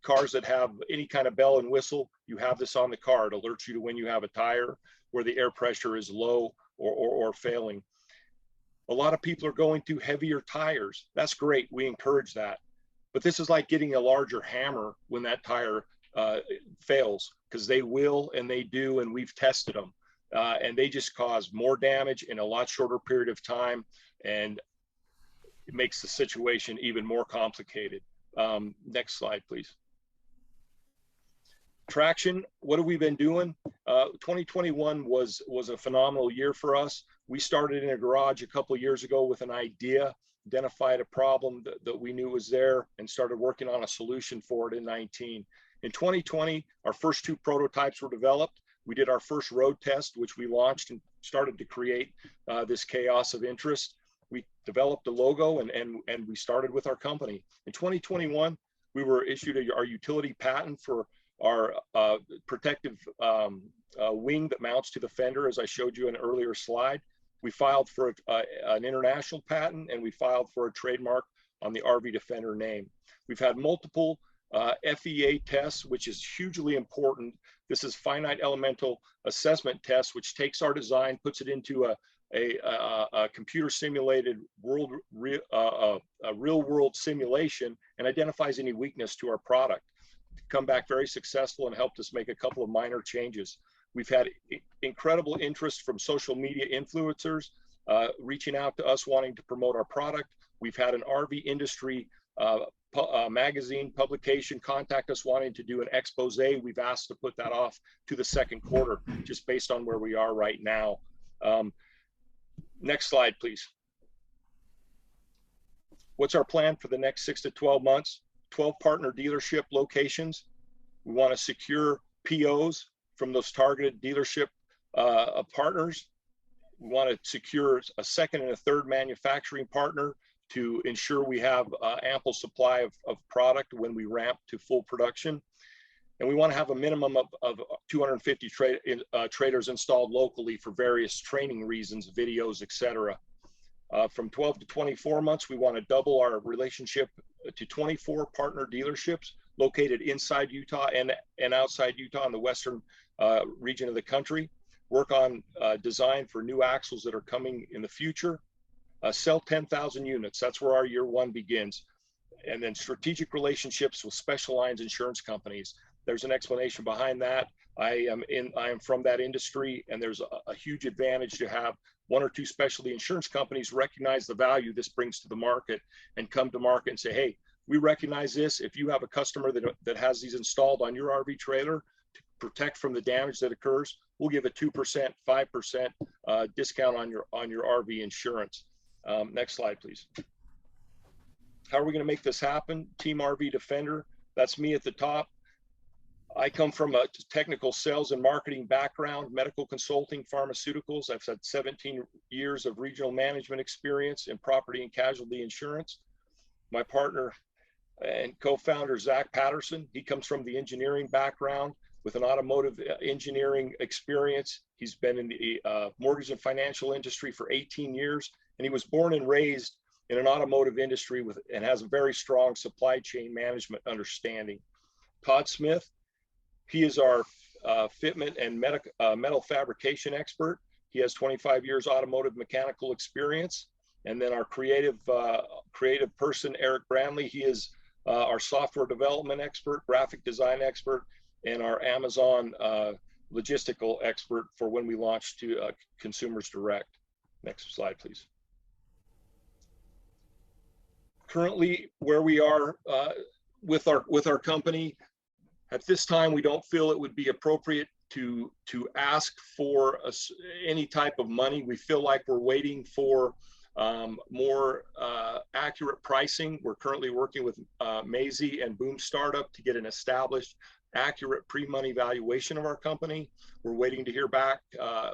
cars that have any kind of bell and whistle, you have this on the car. It alerts you to when you have a tire where the air pressure is low or failing. A lot of people are going to heavier tires. That's great. We encourage that. But this is like getting a larger hammer when that tire fails, because they will and they do, and we've tested them. And they just cause more damage in a lot shorter period of time, and it makes the situation even more complicated. Next slide, please. Traction, what have we been doing? 2021 was a phenomenal year for us. We started in a garage a couple of years ago with an idea, identified a problem that we knew was there, and started working on a solution for it in 19. In 2020, our first 2 prototypes were developed. We did our first road test, which we launched and started to create this chaos of interest. We developed a logo, and we started with our company. In 2021, we were issued our utility patent for our protective wing that mounts to the fender, as I showed you in an earlier slide. We filed for an international patent, and we filed for a trademark on the RV Defender name. We've had multiple FEA tests, which is hugely important. This is finite elemental assessment test, which takes our design, puts it into a computer simulated real world simulation, and identifies any weakness to our product. Come back very successful and helped us make a couple of minor changes. We've had incredible interest from social media influencers reaching out to us wanting to promote our product. We've had an RV industry magazine publication contact us wanting to do an expose. We've asked to put that off to the second quarter, just based on where we are right now. Next slide, please. What's our plan for the next 6 to 12 months? 12 partner dealership locations. We want to secure POs from those targeted dealership partners. We want to secure a second and a third manufacturing partner to ensure we have ample supply of product when we ramp to full production. And we want to have a minimum of 250 trailers installed locally for various training reasons, videos, etc. From 12 to 24 months, we want to double our relationship to 24 partner dealerships located inside Utah and outside Utah in the western region of the country. Work on design for new axles that are coming in the future. Sell 10,000 units. That's where our year 1 begins. And then strategic relationships with special lines insurance companies. There's an explanation behind that. I am from that industry, and there's a huge advantage to have 1 or 2 specialty insurance companies recognize the value this brings to the market and come to market and say, hey, we recognize this. If you have a customer that has these installed on your RV trailer, protect from the damage that occurs, we'll give a 2%, 5% discount on your RV insurance. Next slide, please. How are we going to make this happen? Team RV Defender, that's me at the top. I come from a technical sales and marketing background, medical consulting, pharmaceuticals. I've had 17 years of regional management experience in property and casualty insurance. My partner and co-founder, Zach Patterson, he comes from the engineering background with an automotive engineering experience. He's been in the mortgage and financial industry for 18 years, and he was born and raised in an automotive industry and has a very strong supply chain management understanding. Todd Smith, he is our fitment and metal fabrication expert. He has 25 years automotive mechanical experience. And then our creative person, Eric Brandley, he is our software development expert, graphic design expert, and our Amazon logistical expert for when we launch to consumers direct. Next slide, please. Currently, where we are with our company, at this time, we don't feel it would be appropriate to ask for any type of money. We feel like we're waiting for more accurate pricing. We're currently working with Maisie and Boom Startup to get an established, accurate pre-money valuation of our company. We're waiting to hear back,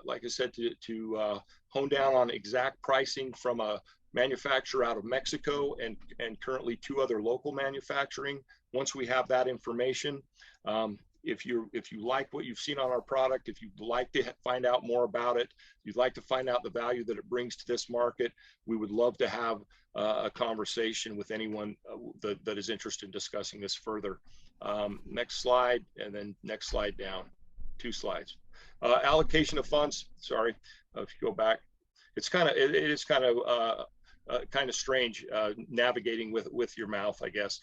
like I said, to hone down on exact pricing from a manufacturer out of Mexico and currently 2 other local manufacturing. Once we have that information, if you like what you've seen on our product, if you'd like to find out more about it, you'd like to find out the value that it brings to this market, we would love to have a conversation with anyone that is interested in discussing this further. Next slide, and then next slide down, 2 slides. Allocation of funds, sorry, if you go back. It is kind of strange navigating with your mouth, I guess.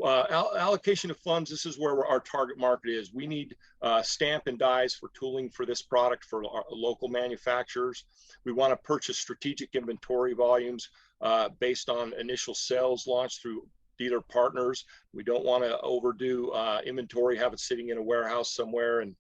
Allocation of funds, this is where our target market is. We need stamp and dies for tooling for this product for our local manufacturers. We want to purchase strategic inventory volumes based on initial sales launched through dealer partners. We don't want to overdo inventory, have it sitting in a warehouse somewhere and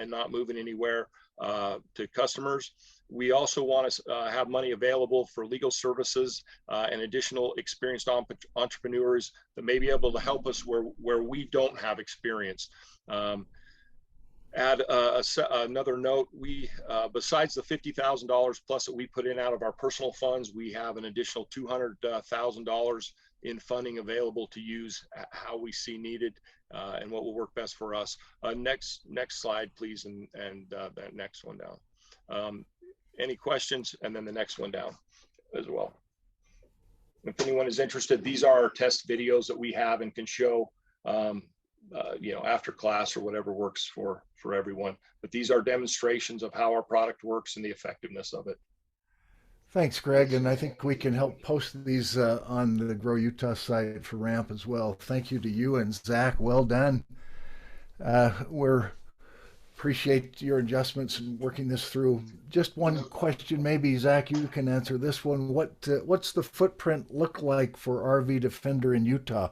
not moving anywhere to customers. We also want to have money available for legal services and additional experienced entrepreneurs that may be able to help us where we don't have experience. Add another note, we besides the $50,000 plus that we put in out of our personal funds, we have an additional $200,000 in funding available to use how we see needed and what will work best for us. Next slide, please, and that next one down. Any questions? And then the next one down as well. If anyone is interested, these are our test videos that we have and can show, after class or whatever works for everyone. But these are demonstrations of how our product works and the effectiveness of it. Thanks, Greg. And I think we can help post these on the Grow Utah site for RAMP as well. Thank you to you and Zach. Well done. We're appreciate your adjustments and working this through. Just one question, maybe Zach, you can answer this one. What's the footprint look like for RV Defender in Utah?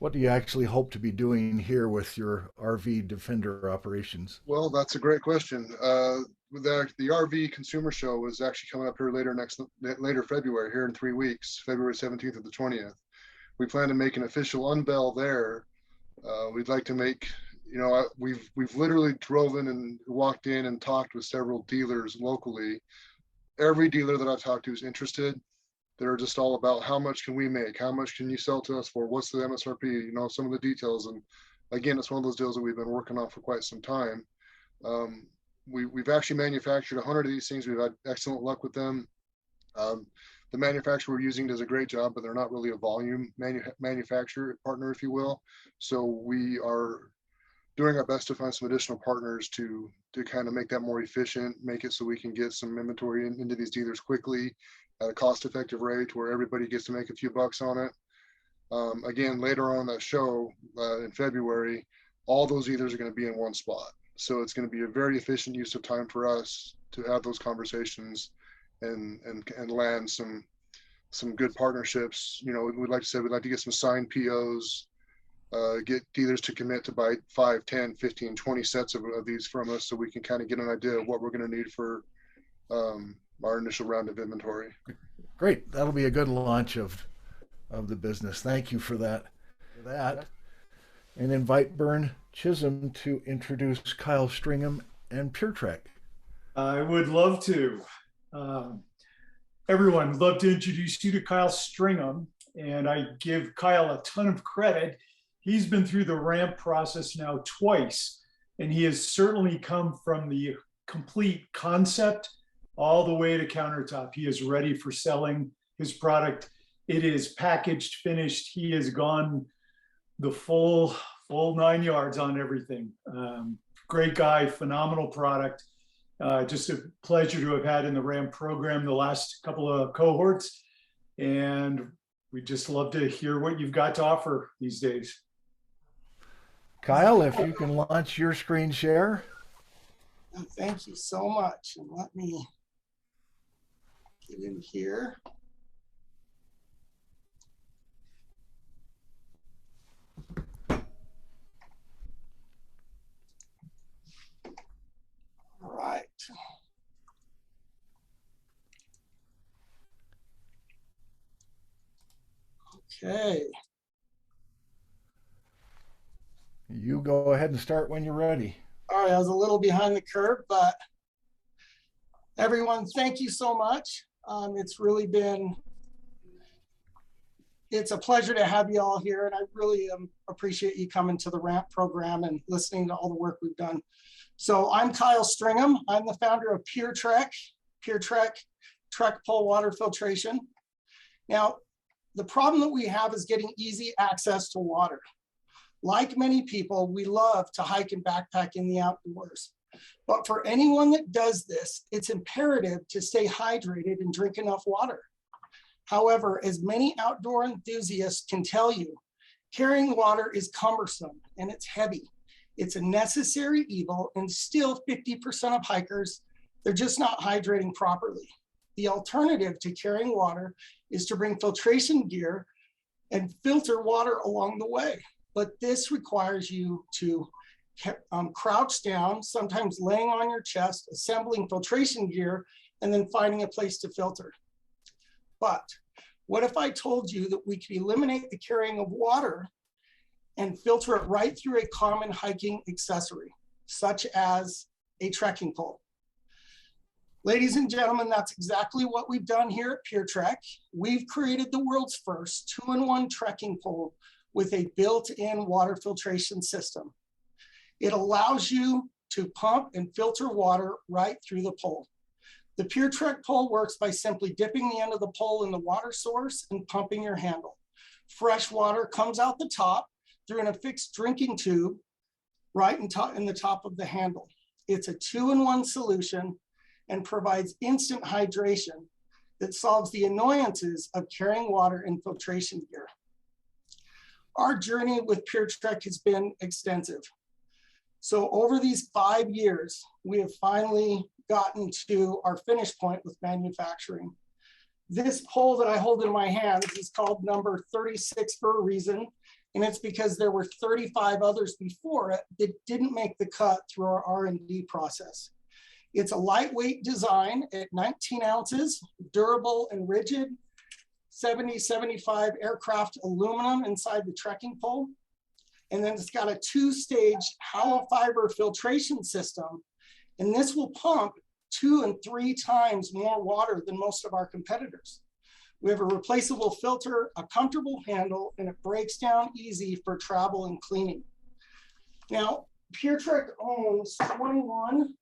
What do you actually hope to be doing here with your RV Defender operations? Well, that's a great question. The RV Consumer Show is actually coming up here later February, here in 3 weeks, February 17th to the 20th. We plan to make an official unveil there. We'd like to make, we've literally driven and walked in and talked with several dealers locally. Every dealer that I've talked to is interested. They're just all about how much can we make? How much can you sell to us for? What's the MSRP? Some of the details. And again, it's one of those deals that we've been working on for quite some time. We've actually manufactured 100 of these things. We've had excellent luck with them. The manufacturer we're using does a great job, but they're not really a volume manufacturer partner, if you will. So we are doing our best to find some additional partners to kind of make that more efficient, make it so we can get some inventory into these dealers quickly at a cost-effective rate where everybody gets to make a few bucks on it. Again, later on that show in February, all those dealers are going to be in one spot. So it's going to be a very efficient use of time for us to have those conversations and land some good partnerships. We'd like to get some signed POs get dealers to commit to buy 5, 10, 15, 20 sets of these from us so we can kind of get an idea of what we're going to need for our initial round of inventory. Great. That'll be a good launch of the business. Thank you for that. And invite Bern Chisholm to introduce Kyle Stringham and PureTrek. I would love to. Everyone, I'd love to introduce you to Kyle Stringham, and I give Kyle a ton of credit. He's been through the ramp process now twice, and he has certainly come from the complete concept all the way to countertop. He is ready for selling his product. It is packaged, finished. He has gone the full 9 yards on everything. Great guy, phenomenal product. Just a pleasure to have had in the RAM program the last couple of cohorts. And we just love to hear what you've got to offer these days. Kyle, if you can launch your screen share. Thank you so much. And let me get in here. All right. Okay. You go ahead and start when you're ready. All right, I was a little behind the curve, but everyone, thank you so much. It's a pleasure to have you all here, and I really appreciate you coming to the RAMP program and listening to all the work we've done. So I'm Kyle Stringham. I'm the founder of PureTrek Trek Pole Water Filtration. Now, the problem that we have is getting easy access to water. Like many people, we love to hike and backpack in the outdoors. But for anyone that does this, it's imperative to stay hydrated and drink enough water. However, as many outdoor enthusiasts can tell you, carrying water is cumbersome and it's heavy. It's a necessary evil, and still 50% of hikers, they're just not hydrating properly. The alternative to carrying water is to bring filtration gear and filter water along the way. But this requires you to crouch down, sometimes laying on your chest, assembling filtration gear, and then finding a place to filter. But what if I told you that we could eliminate the carrying of water and filter it right through a common hiking accessory, such as a trekking pole? Ladies and gentlemen, that's exactly what we've done here at PureTrek. We've created the world's first 2-in-1 trekking pole with a built-in water filtration system. It allows you to pump and filter water right through the pole. The PureTrek pole works by simply dipping the end of the pole in the water source and pumping your handle. Fresh water comes out the top through an affixed drinking tube right in the top of the handle. It's a 2-in-1 solution and provides instant hydration that solves the annoyances of carrying water in filtration gear. Our journey with PureTrek has been extensive. So over these 5 years, we have finally gotten to our finish point with manufacturing. This pole that I hold in my hands is called number 36 for a reason, and it's because there were 35 others before it that didn't make the cut through our R&D process. It's a lightweight design at 19 ounces, durable and rigid, 70-75 aircraft aluminum inside the trekking pole. And then it's got a 2-stage hollow fiber filtration system. And this will pump 2 and 3 times more water than most of our competitors. We have a replaceable filter, a comfortable handle, and it breaks down easy for travel and cleaning. Now, PureTrek owns 21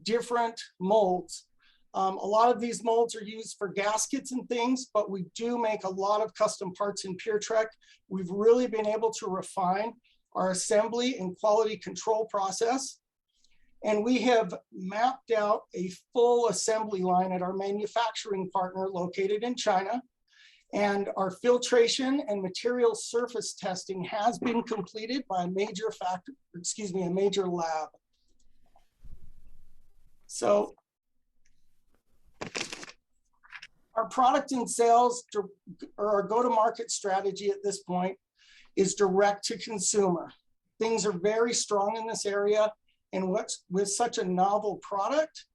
different molds. A lot of these molds are used for gaskets and things, but we do make a lot of custom parts in PureTrek. We've really been able to refine our assembly and quality control process. And we have mapped out a full assembly line at our manufacturing partner located in China. And our filtration and material surface testing has been completed by a major a major lab. So our product and sales or our go-to-market strategy at this point is direct to consumer. Things are very strong in this area, and with such a novel product,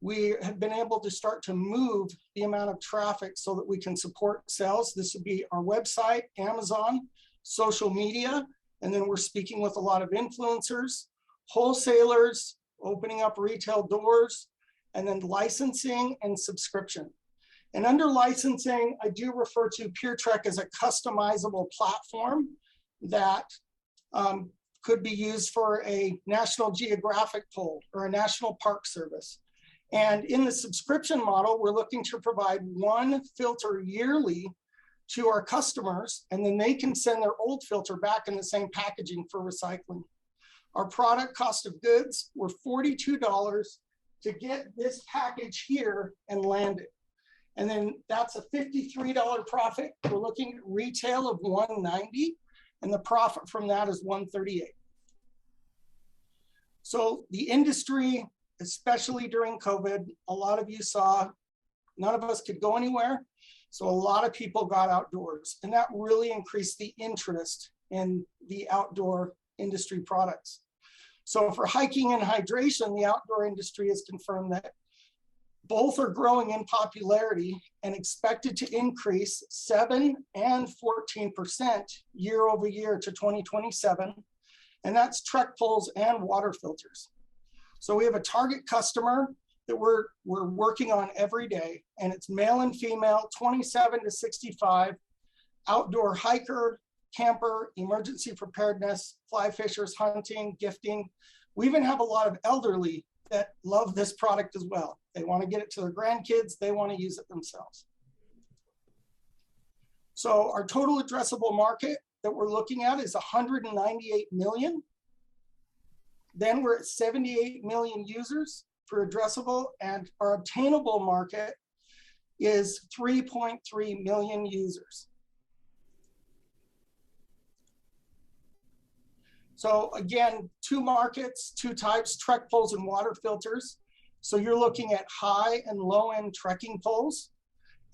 we have been able to start to move the amount of traffic so that we can support sales. This would be our website, Amazon, social media, and then we're speaking with a lot of influencers, wholesalers, opening up retail doors, and then licensing and subscription. And under licensing, I do refer to PureTrek as a customizable platform that could be used for a National Geographic poll or a National Park Service. And in the subscription model, we're looking to provide one filter yearly to our customers, and then they can send their old filter back in the same packaging for recycling. Our product cost of goods were $42 to get this package here and land it. And then that's a $53 profit. We're looking at retail of $190, and the profit from that is $138. So the industry, especially during COVID, a lot of you saw, none of us could go anywhere. So a lot of people got outdoors, and that really increased the interest in the outdoor industry products. So for hiking and hydration, the outdoor industry has confirmed that both are growing in popularity and expected to increase 7 and 14% year over year to 2027. And that's trek poles and water filters. So we have a target customer that we're working on every day, and it's male and female, 27 to 65, outdoor hiker, camper, emergency preparedness, fly fishers, hunting, gifting. We even have a lot of elderly that love this product as well. They want to get it to their grandkids. They want to use it themselves. So our total addressable market that we're looking at is 198 million. Then we're at 78 million users for addressable, and our obtainable market is 3.3 million users. So again, two markets, two types, trek poles and water filters. So you're looking at high and low end trekking poles,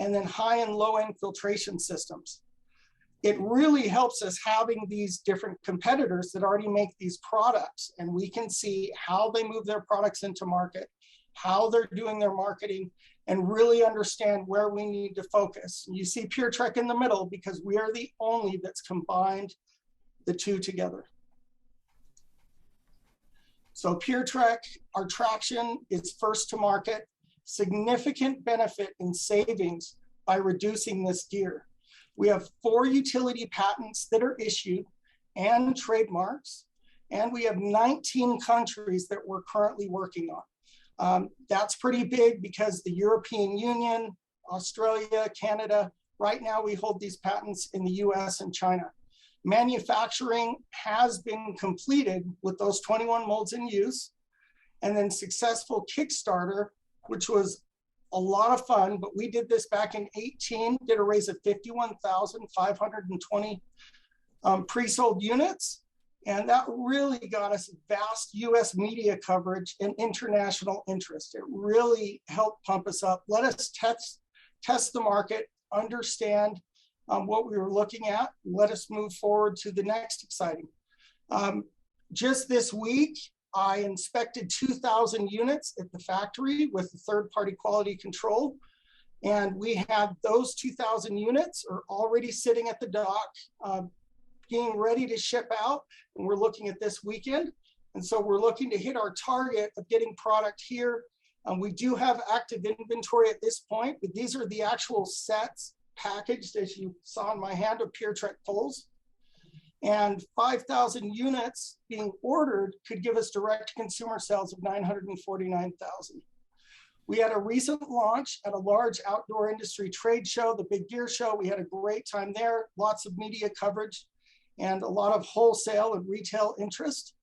and then high and low end filtration systems. It really helps us having these different competitors that already make these products, and we can see how they move their products into market, how they're doing their marketing, and really understand where we need to focus. You see PureTrek in the middle because we are the only that's combined the two together. So PureTrek, our traction is first to market, significant benefit in savings by reducing this gear. We have 4 utility patents that are issued and trademarks, and we have 19 countries that we're currently working on. That's pretty big because the European Union, Australia, Canada, right now we hold these patents in the US and China. Manufacturing has been completed with those 21 molds in use, and then successful Kickstarter, which was a lot of fun, but we did this back in 2018, did a raise of 51,520 pre-sold units. And that really got us vast US media coverage and international interest. It really helped pump us up, let us test the market, understand what we were looking at, let us move forward to the next exciting. Just this week, I inspected 2,000 units at the factory with the third-party quality control. And we had those 2,000 units are already sitting at the dock, being ready to ship out. And we're looking at this weekend. And so we're looking to hit our target of getting product here. We do have active inventory at this point, but these are the actual sets packaged, as you saw in my hand, of PureTrek poles. And 5,000 units being ordered could give us direct consumer sales of 949,000. We had a recent launch at a large outdoor industry trade show, the Big Gear Show. We had a great time there, lots of media coverage, and a lot of wholesale and retail interest.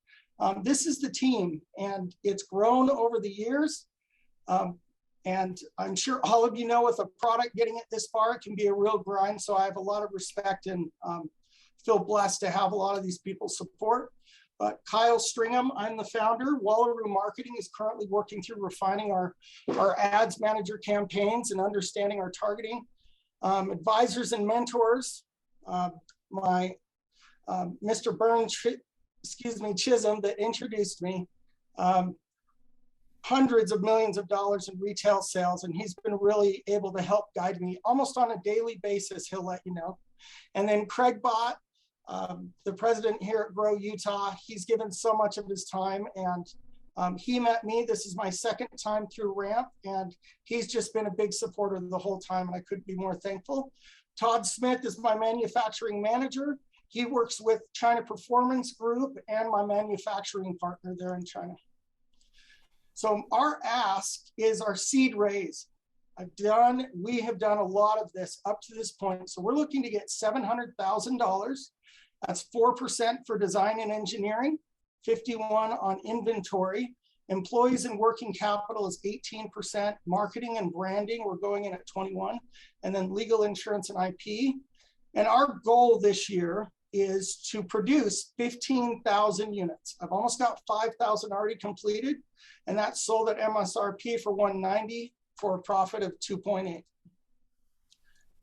This is the team, and it's grown over the years. And I'm sure all of you know, with a product getting it this far, it can be a real grind. So I have a lot of respect and feel blessed to have a lot of these people support. But Kyle Stringham, I'm the founder. Wallaroo Marketing is currently working through refining our ads manager campaigns and understanding our targeting. Advisors and mentors, my Mr. Chisholm that introduced me. Hundreds of millions of dollars in retail sales, and he's been really able to help guide me almost on a daily basis. He'll let you know. And then Craig Bott, the president here at Grow Utah, he's given so much of his time, and he met me. This is my second time through RAMP, and he's just been a big supporter the whole time, and I couldn't be more thankful. Todd Smith is my manufacturing manager. He works with China Performance Group and my manufacturing partner there in China. So our ask is our seed raise. We have done a lot of this up to this point. So we're looking to get $700,000. That's 4% for design and engineering, 51 on inventory. Employees and working capital is 18%. Marketing and branding, we're going in at 21. And then legal, insurance, and IP. And our goal this year is to produce 15,000 units. I've almost got 5,000 already completed, and that's sold at MSRP for $190 for a profit of 2.8.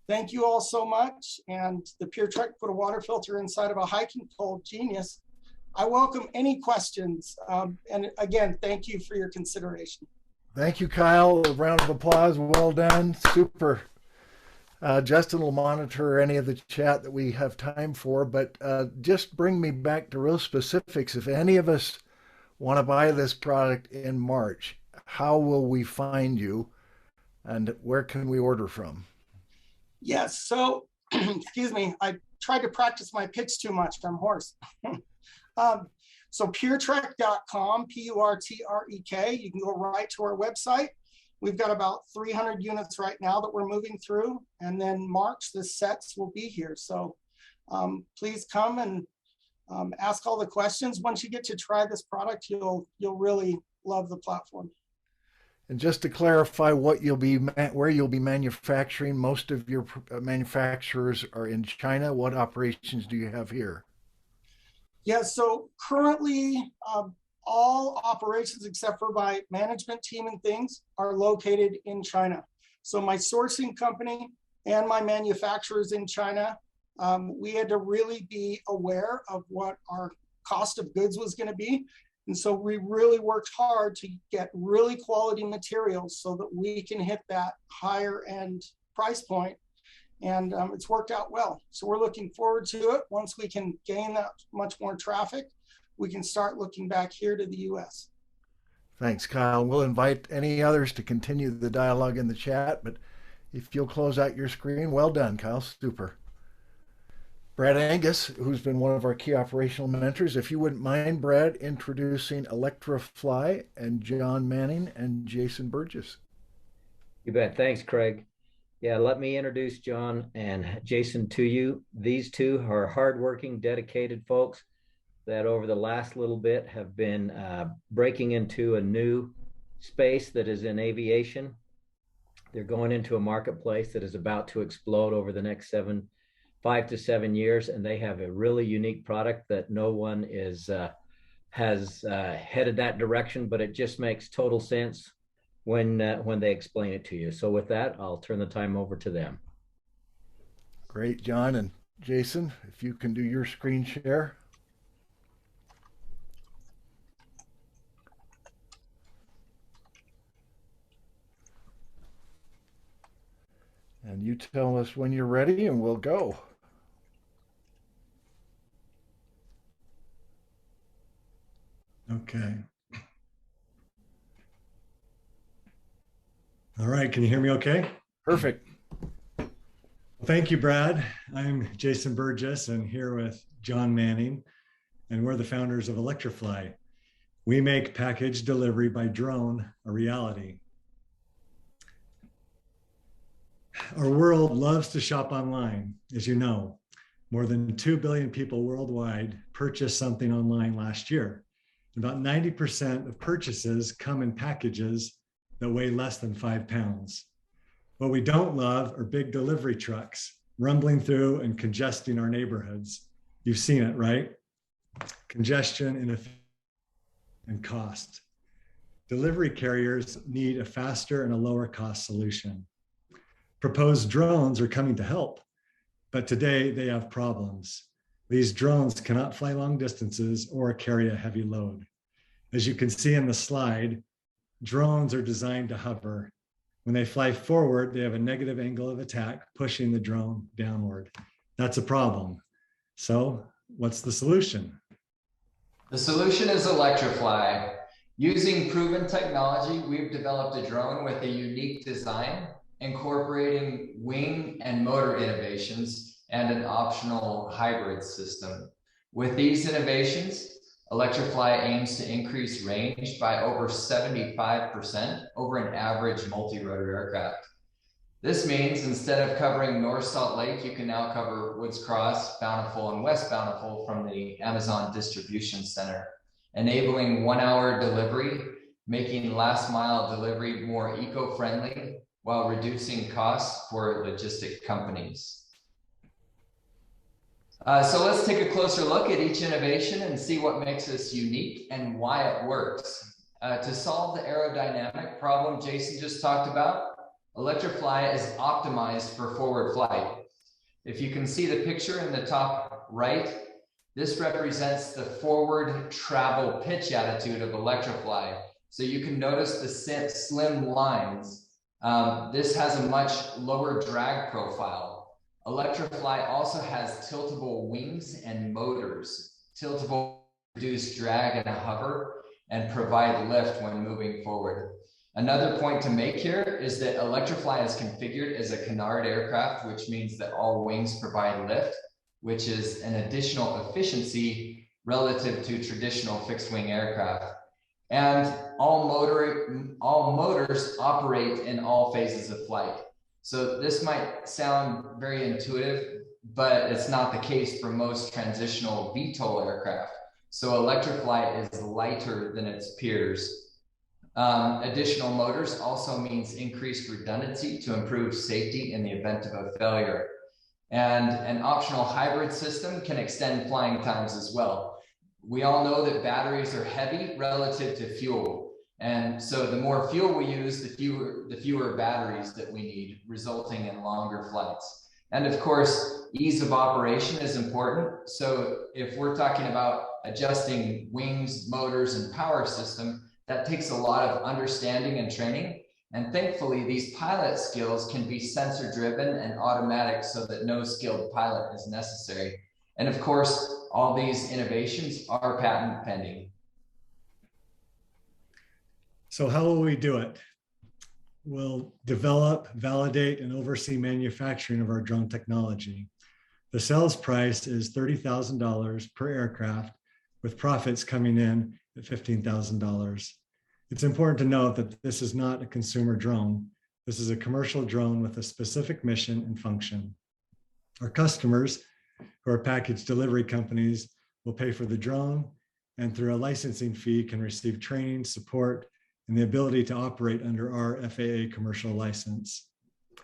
Thank you all so much. And the PureTrek put a water filter inside of a hiking pole. Genius. I welcome any questions. And again, thank you for your consideration. Thank you, Kyle. A round of applause. Well done. Super. Justin will monitor any of the chat that we have time for, but just bring me back to real specifics. If any of us want to buy this product in March, how will we find you and where can we order from? Yes, so, excuse me, I tried to practice my pitch too much. I'm hoarse. So puretrek.com, P-U-R-T-R-E-K, you can go right to our website. We've got about 300 units right now that we're moving through, and then March, the sets will be here. So please come and ask all the questions. Once you get to try this product, you'll really love the platform. And just to clarify where you'll be manufacturing, most of your manufacturers are in China. What operations do you have here? Yeah, so currently all operations except for my management team and things are located in China. So my sourcing company and my manufacturers in China, we had to really be aware of what our cost of goods was going to be. And so we really worked hard to get really quality materials so that we can hit that higher end price point. And it's worked out well. So we're looking forward to it. Once we can gain that much more traffic, we can start looking back here to the US. Thanks, Kyle. We'll invite any others to continue the dialogue in the chat, but if you'll close out your screen, well done, Kyle. Super. Brad Angus, who's been one of our key operational mentors, if you wouldn't mind, Brad, introducing Electrifly and John Manning and Jason Burgess. You bet. Thanks, Craig. Yeah, let me introduce John and Jason to you. These two are hardworking, dedicated folks that over the last little bit have been breaking into a new space that is in aviation. They're going into a marketplace that is about to explode over the next 5 to 7 years, and they have a really unique product that no one has headed that direction, but it just makes total sense when they explain it to you. So with that, I'll turn the time over to them. Great, John. And Jason, if you can do your screen share. And you tell us when you're ready and we'll go. Okay. All right, can you hear me okay? Perfect. Thank you, Brad. I'm Jason Burgess and here with John Manning, and we're the founders of Electrifly. We make package delivery by drone a reality. Our world loves to shop online, as you know. More than 2 billion people worldwide purchased something online last year. About 90% of purchases come in packages that weigh less than 5 pounds. What we don't love are big delivery trucks rumbling through and congesting our neighborhoods. You've seen it, right? Congestion and cost. Delivery carriers need a faster and a lower cost solution. Proposed drones are coming to help, but today they have problems. These drones cannot fly long distances or carry a heavy load. As you can see in the slide, drones are designed to hover. When they fly forward, they have a negative angle of attack, pushing the drone downward. That's a problem. So what's the solution? The solution is Electrifly. Using proven technology, we've developed a drone with a unique design, incorporating wing and motor innovations and an optional hybrid system. With these innovations, Electrifly aims to increase range by over 75% over an average multi-rotor aircraft. This means instead of covering North Salt Lake, you can now cover Woods Cross, Bountiful, and West Bountiful from the Amazon Distribution Center, enabling 1-hour delivery, making last mile delivery more eco-friendly while reducing costs for logistic companies. So let's take a closer look at each innovation and see what makes us unique and why it works. To solve the aerodynamic problem Jason just talked about, Electrifly is optimized for forward flight. If you can see the picture in the top right, this represents the forward travel pitch attitude of Electrifly. So you can notice the slim lines. This has a much lower drag profile. Electrifly also has tiltable wings and motors. Tiltable reduce drag and hover and provide lift when moving forward. Another point to make here is that Electrifly is configured as a canard aircraft, which means that all wings provide lift, which is an additional efficiency relative to traditional fixed wing aircraft. And all motors operate in all phases of flight. So this might sound very intuitive, but it's not the case for most transitional VTOL aircraft. So Electrifly is lighter than its peers. Additional motors also means increased redundancy to improve safety in the event of a failure. And an optional hybrid system can extend flying times as well. We all know that batteries are heavy relative to fuel. And so the more fuel we use, the fewer batteries that we need, resulting in longer flights. And of course, ease of operation is important. So if we're talking about adjusting wings, motors, and power system, that takes a lot of understanding and training. And thankfully, these pilot skills can be sensor driven and automatic so that no skilled pilot is necessary. And of course, all these innovations are patent pending. So how will we do it? We'll develop, validate, and oversee manufacturing of our drone technology. The sales price is $30,000 per aircraft, with profits coming in at $15,000. It's important to note that this is not a consumer drone. This is a commercial drone with a specific mission and function. Our customers, who are package delivery companies, will pay for the drone, and through a licensing fee can receive training, support, and the ability to operate under our FAA commercial license.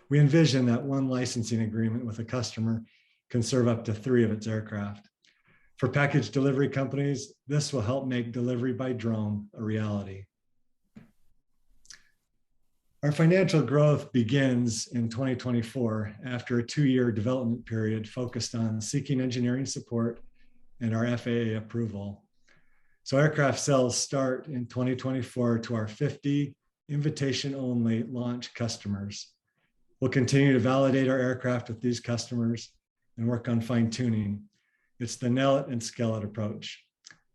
We envision that one licensing agreement with a customer can serve up to 3 of its aircraft. For package delivery companies, this will help make delivery by drone a reality. Our financial growth begins in 2024 after a 2-year development period focused on seeking engineering support and our FAA approval. So aircraft sales start in 2024 to our 50 invitation-only launch customers. We'll continue to validate our aircraft with these customers and work on fine-tuning. It's the nail it and scale it approach.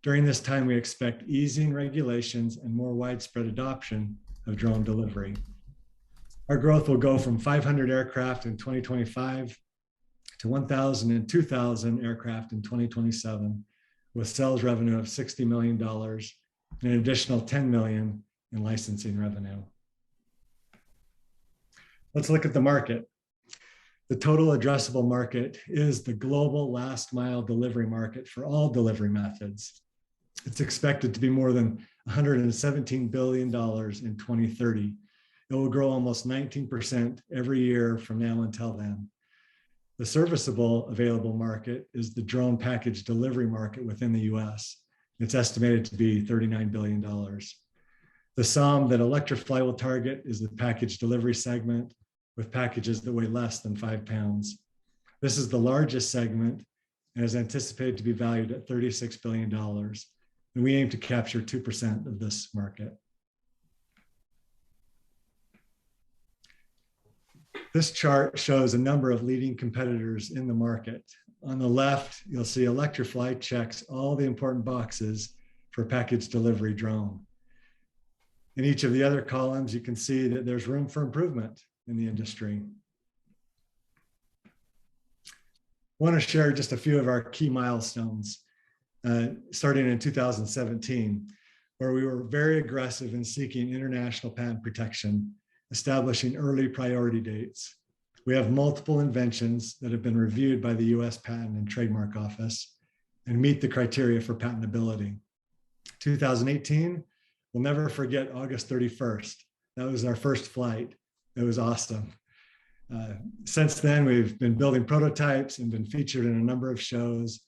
During this time, we expect easing regulations and more widespread adoption of drone delivery. Our growth will go from 500 aircraft in 2025 to 1,000 and 2,000 aircraft in 2027, with sales revenue of $60 million and an additional $10 million in licensing revenue. Let's look at the market. The total addressable market is the global last mile delivery market for all delivery methods. It's expected to be more than $117 billion in 2030. It will grow almost 19% every year from now until then. The serviceable available market is the drone package delivery market within the US. It's estimated to be $39 billion. The SOM that Electrifly will target is the package delivery segment with packages that weigh less than 5 pounds. This is the largest segment and is anticipated to be valued at $36 billion. And we aim to capture 2% of this market. This chart shows a number of leading competitors in the market. On the left, you'll see Electrifly checks all the important boxes for package delivery drone. In each of the other columns, you can see that there's room for improvement in the industry. I want to share just a few of our key milestones, starting in 2017, where we were very aggressive in seeking international patent protection, establishing early priority dates. We have multiple inventions that have been reviewed by the US Patent and Trademark Office and meet the criteria for patentability. 2018, we'll never forget August 31st. That was our first flight. It was awesome. Since then, we've been building prototypes and been featured in a number of shows.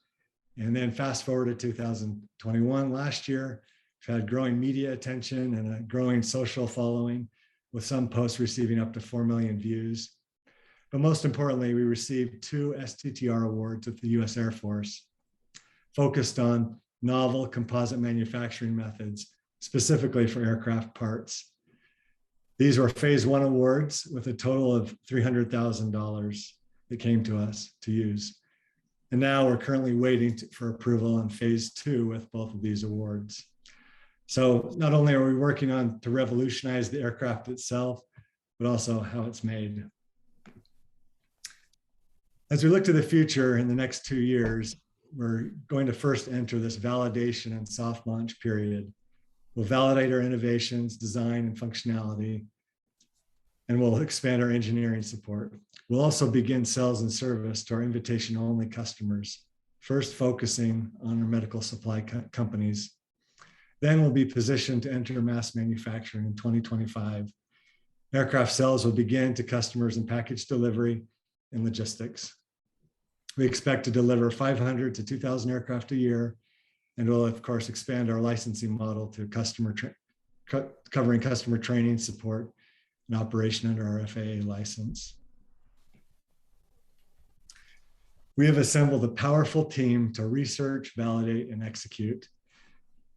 And then fast forward to 2021, last year, we've had growing media attention and a growing social following, with some posts receiving up to 4 million views. But most importantly, we received 2 Sttr Awards with the US Air Force, focused on novel composite manufacturing methods, specifically for aircraft parts. These were phase 1 awards with a total of $300,000 that came to us to use. And now we're currently waiting for approval on phase 2 with both of these awards. So not only are we working on to revolutionize the aircraft itself, but also how it's made. As we look to the future in the next 2 years, we're going to first enter this validation and soft launch period. We'll validate our innovations, design, and functionality, and we'll expand our engineering support. We'll also begin sales and service to our invitation-only customers, first focusing on our medical supply companies. Then we'll be positioned to enter mass manufacturing in 2025. Aircraft sales will begin to customers in package delivery and logistics. We expect to deliver 500 to 2,000 aircraft a year, and we'll, of course, expand our licensing model to covering customer training, support, and operation under our FAA license. We have assembled a powerful team to research, validate, and execute.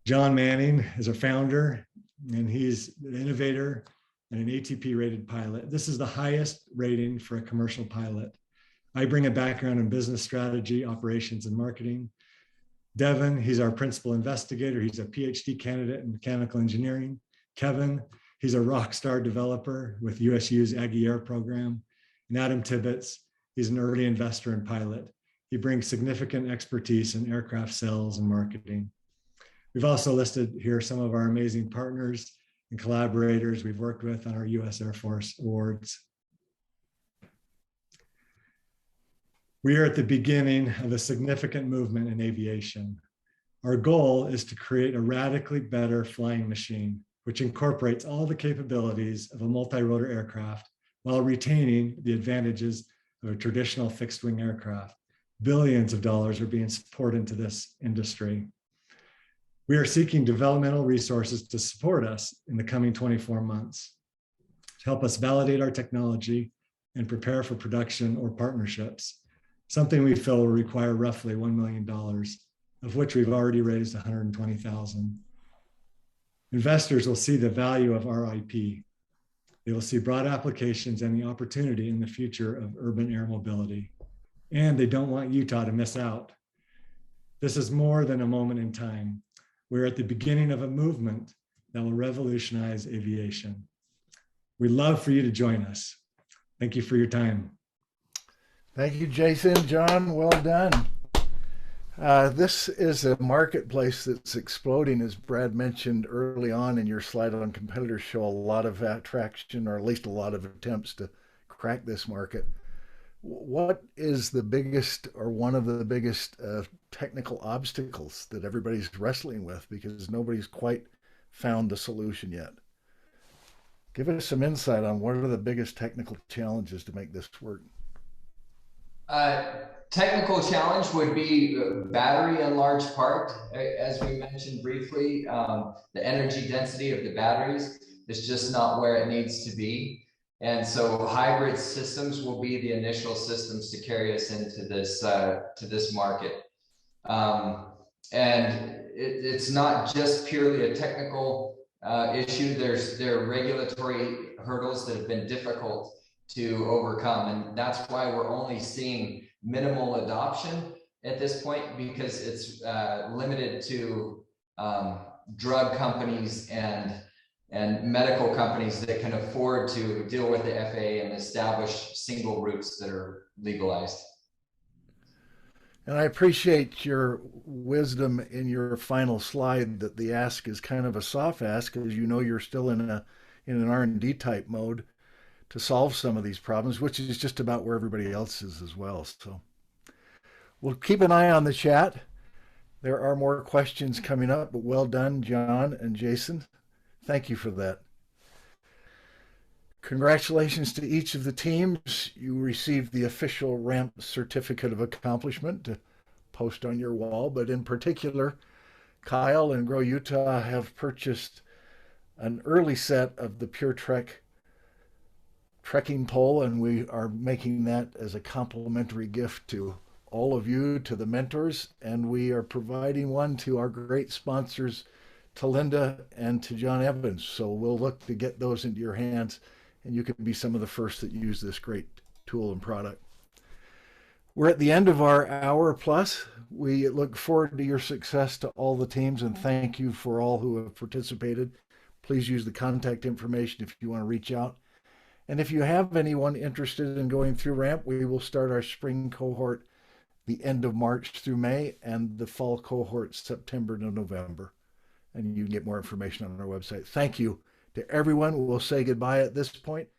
John Manning is our founder, and he's an innovator and an ATP-rated pilot. This is the highest rating for a commercial pilot. I bring a background in business strategy, operations, and marketing. Devin, he's our principal investigator. He's a PhD candidate in mechanical engineering. Kevin, he's a rock star developer with USU's Aggie Air program. And Adam Tibbetts, he's an early investor and pilot. He brings significant expertise in aircraft sales and marketing. We've also listed here some of our amazing partners and collaborators we've worked with on our US Air Force awards. We are at the beginning of a significant movement in aviation. Our goal is to create a radically better flying machine, which incorporates all the capabilities of a multi-rotor aircraft while retaining the advantages of a traditional fixed-wing aircraft. Billions of dollars are being poured into this industry. We are seeking developmental resources to support us in the coming 24 months, to help us validate our technology and prepare for production or partnerships, something we feel will require roughly $1 million, of which we've already raised $120,000. Investors will see the value of our IP. They will see broad applications and the opportunity in the future of urban air mobility. And they don't want Utah to miss out. This is more than a moment in time. We're at the beginning of a movement that will revolutionize aviation. We'd love for you to join us. Thank you for your time. Thank you, Jason. John, well done. This is a marketplace that's exploding, as Brad mentioned early on in your slide on competitors show a lot of traction, or at least a lot of attempts to crack this market. What is the biggest, or one of the biggest technical obstacles that everybody's wrestling with, because nobody's quite found the solution yet? Give us some insight on what are the biggest technical challenges to make this work. Technical challenge would be battery in large part. As we mentioned briefly, the energy density of the batteries is just not where it needs to be. And so hybrid systems will be the initial systems to carry us into this market. And it's not just purely a technical issue. There are regulatory hurdles that have been difficult to overcome. And that's why we're only seeing minimal adoption at this point, because it's limited to drug companies and medical companies that can afford to deal with the FAA and establish single routes that are legalized. And I appreciate your wisdom in your final slide that the ask is kind of a soft ask, because you know you're still in an R&D type mode to solve some of these problems, which is just about where everybody else is as well. So we'll keep an eye on the chat. There are more questions coming up, but well done, John and Jason. Thank you for that. Congratulations to each of the teams. You received the official RAMP Certificate of Accomplishment to post on your wall, but in particular, Kyle and Grow Utah have purchased an early set of the Pure Trek trekking pole, and we are making that as a complimentary gift to all of you, to the mentors, and we are providing one to our great sponsors, to Linda and to John Evans. So we'll look to get those into your hands, and you can be some of the first that use this great tool and product. We're at the end of our hour plus. We look forward to your success to all the teams, and thank you for all who have participated. Please use the contact information if you want to reach out. And if you have anyone interested in going through RAMP, we will start our spring cohort the end of March through May, and the fall cohort September to November. And you can get more information on our website. Thank you to everyone. We'll say goodbye at this point.